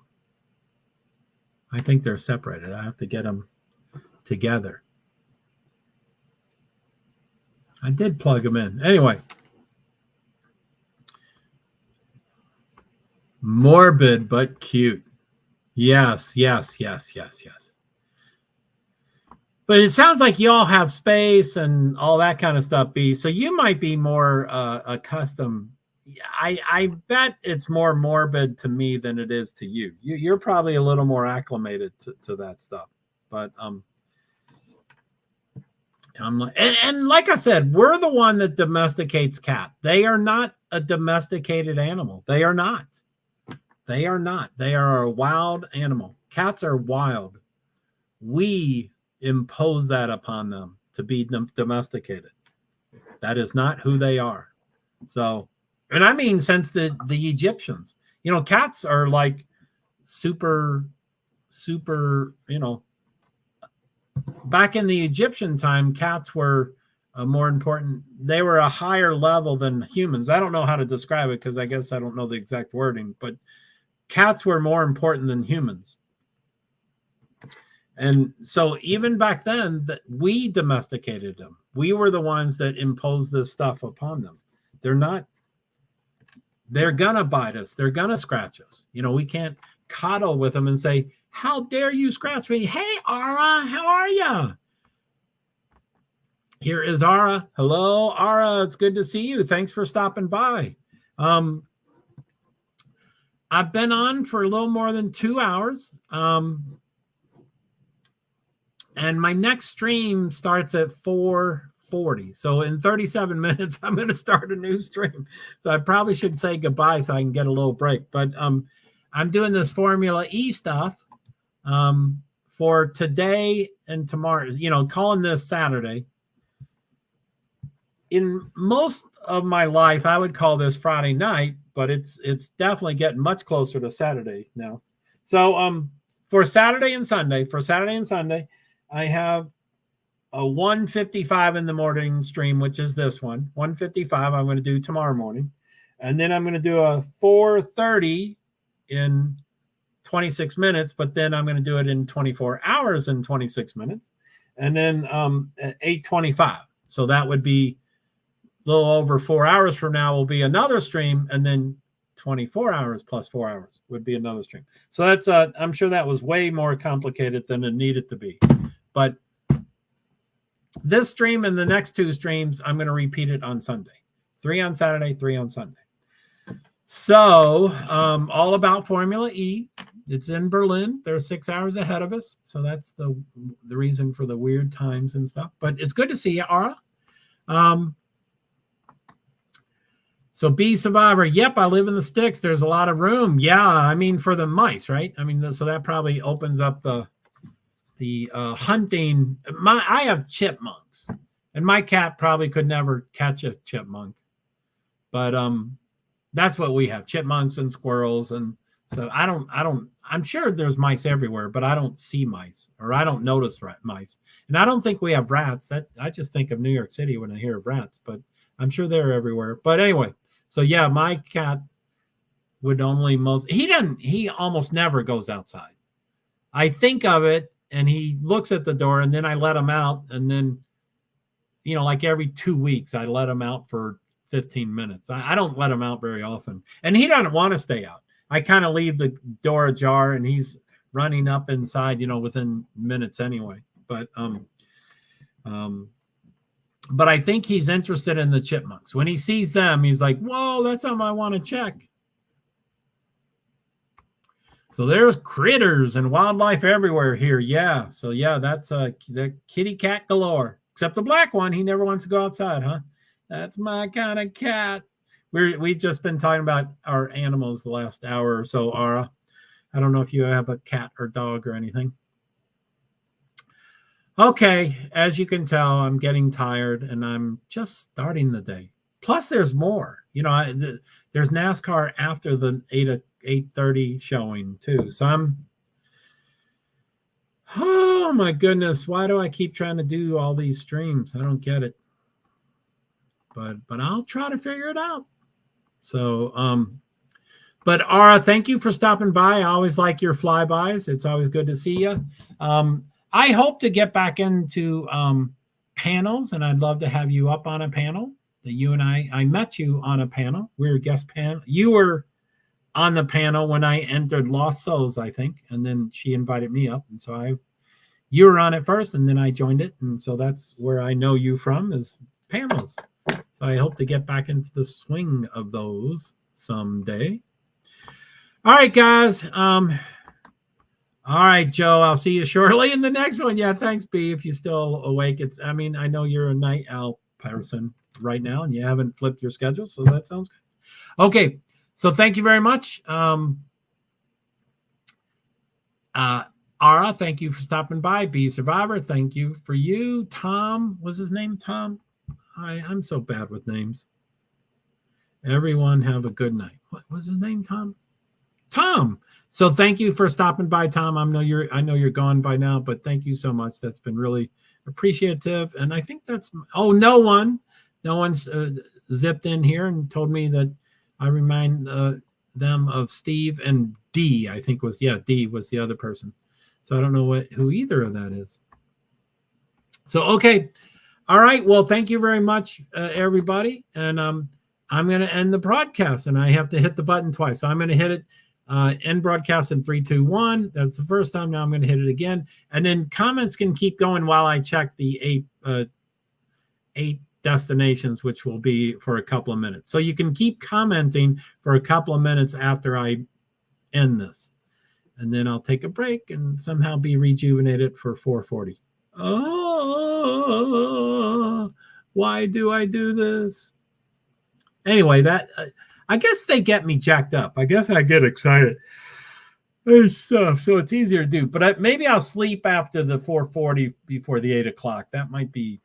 I think they're separated. I have to get them together. I did plug them in. Anyway. Morbid but cute. Yes. But it sounds like you all have space and all that kind of stuff, B. So you might be more accustomed. I bet it's more morbid to me than it is to you. You're probably a little more acclimated to that stuff. But and like I said, we're the one that domesticates cat. They are not a domesticated animal. They are not. They are not. They are a wild animal. Cats are wild. We impose that upon them to be domesticated. That is not who they are. So, and I mean, since the Egyptians, you know, cats are like super, you know, back in the Egyptian time, cats were more important. They were a higher level than humans. I don't know how to describe it because I guess I don't know the exact wording, but cats were more important than humans. And so even back then, that we domesticated them. We were the ones that imposed this stuff upon them. They're gonna bite us. They're gonna scratch us. You know, we can't coddle with them and say, how dare you scratch me? Hey, Ara, how are you? Here is Ara. Hello, Ara. It's good to see you. Thanks for stopping by. I've been on for a little more than 2 hours. And my next stream starts at 4:40. So in 37 minutes, I'm going to start a new stream. So I probably should say goodbye so I can get a little break. But I'm doing this Formula E stuff for today and tomorrow, you know, calling this Saturday. In most of my life, I would call this Friday night, but it's definitely getting much closer to Saturday now. So for Saturday and Sunday, I have a 1:55 in the morning stream, which is this one. 1:55 I'm going to do tomorrow morning. And then I'm going to do a 4:30 in 26 minutes, but then I'm going to do it in 24 hours and 26 minutes. And then at 8:25. So that would be a little over 4 hours from now will be another stream. And then 24 hours plus 4 hours would be another stream. So that's, I'm sure that was way more complicated than it needed to be. But this stream and the next two streams, I'm going to repeat it on Sunday. 3 on Saturday, 3 on Sunday. So all about Formula E. It's in Berlin. They're 6 hours ahead of us. So that's the reason for the weird times and stuff. But it's good to see you, Ara. So Bee Survivor, yep, I live in the sticks. There's a lot of room. Yeah, I mean, for the mice, right? I mean, so that probably opens up the hunting. I have chipmunks, and my cat probably could never catch a chipmunk. But that's what we have, chipmunks and squirrels. And so I'm sure there's mice everywhere, but I don't see mice, or I don't notice mice. And I don't think we have rats. I just think of New York City when I hear of rats, but I'm sure they're everywhere. But anyway, so yeah, my cat would he almost never goes outside. I think of it and he looks at the door and then I let him out. And then, you know, like every 2 weeks, I let him out for 15 minutes. I don't let him out very often. And he doesn't want to stay out. I kind of leave the door ajar and he's running up inside, you know, within minutes anyway. But I think he's interested in the chipmunks. When he sees them, he's like, whoa, that's something I want to check. So there's critters and wildlife everywhere here. Yeah. So yeah, that's the kitty cat galore. Except the black one. He never wants to go outside, huh? That's my kind of cat. We've just been talking about our animals the last hour or so, Ara. I don't know if you have a cat or dog or anything. Okay, as you can tell, I'm getting tired and I'm just starting the day. Plus, there's more. You know, there's NASCAR after the 8:30 showing too. So oh my goodness, why do I keep trying to do all these streams? I don't get it. But I'll try to figure it out. So, but Ara, thank you for stopping by. I always like your flybys. It's always good to see you. I hope to get back into panels, and I'd love to have you up on a panel. That you and I met you on a panel. We were guest panel. You were on the panel when I entered Lost Souls, I think, and then she invited me up, and so you were on it first, and then I joined it, and so that's where I know you from is panels. So I hope to get back into the swing of those someday. All right, guys. All right, Joe, I'll see you shortly in the next one. Yeah, thanks, B. If you're still awake, I know you're a night owl person right now, and you haven't flipped your schedule, so that sounds good. Okay, so thank you very much. Ara, thank you for stopping by. B Survivor, thank you for you. Tom, was his name Tom? I'm so bad with names. Everyone have a good night. What was his name, Tom? Tom. So thank you for stopping by, Tom. I know you're gone by now, but thank you so much. That's been really appreciative. And I think no one's zipped in here and told me that I remind them of Steve and D. I think D was the other person. So I don't know who either of that is. So okay, all right. Well, thank you very much, everybody. And I'm going to end the broadcast, and I have to hit the button twice. So I'm going to hit it. End broadcast in 3, 2, 1. That's the first time. Now I'm going to hit it again, and then comments can keep going while I check the eight destinations, which will be for a couple of minutes. So you can keep commenting for a couple of minutes after I end this, and then I'll take a break and somehow be rejuvenated for 4:40. Oh, why do I do this? Anyway, I guess they get me jacked up. I guess I get excited and stuff, so it's easier to do. But maybe I'll sleep after the 4:40 before the 8 o'clock. That might be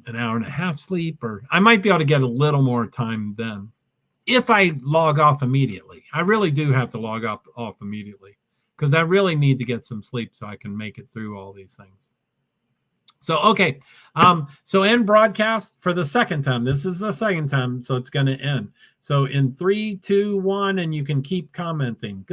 an hour and a half sleep, or I might be able to get a little more time then if I log off immediately. I really do have to log off immediately because I really need to get some sleep so I can make it through all these things. So, okay. So end broadcast for the second time. This is the second time, so it's going to end. So in 3, 2, 1, and you can keep commenting. Good.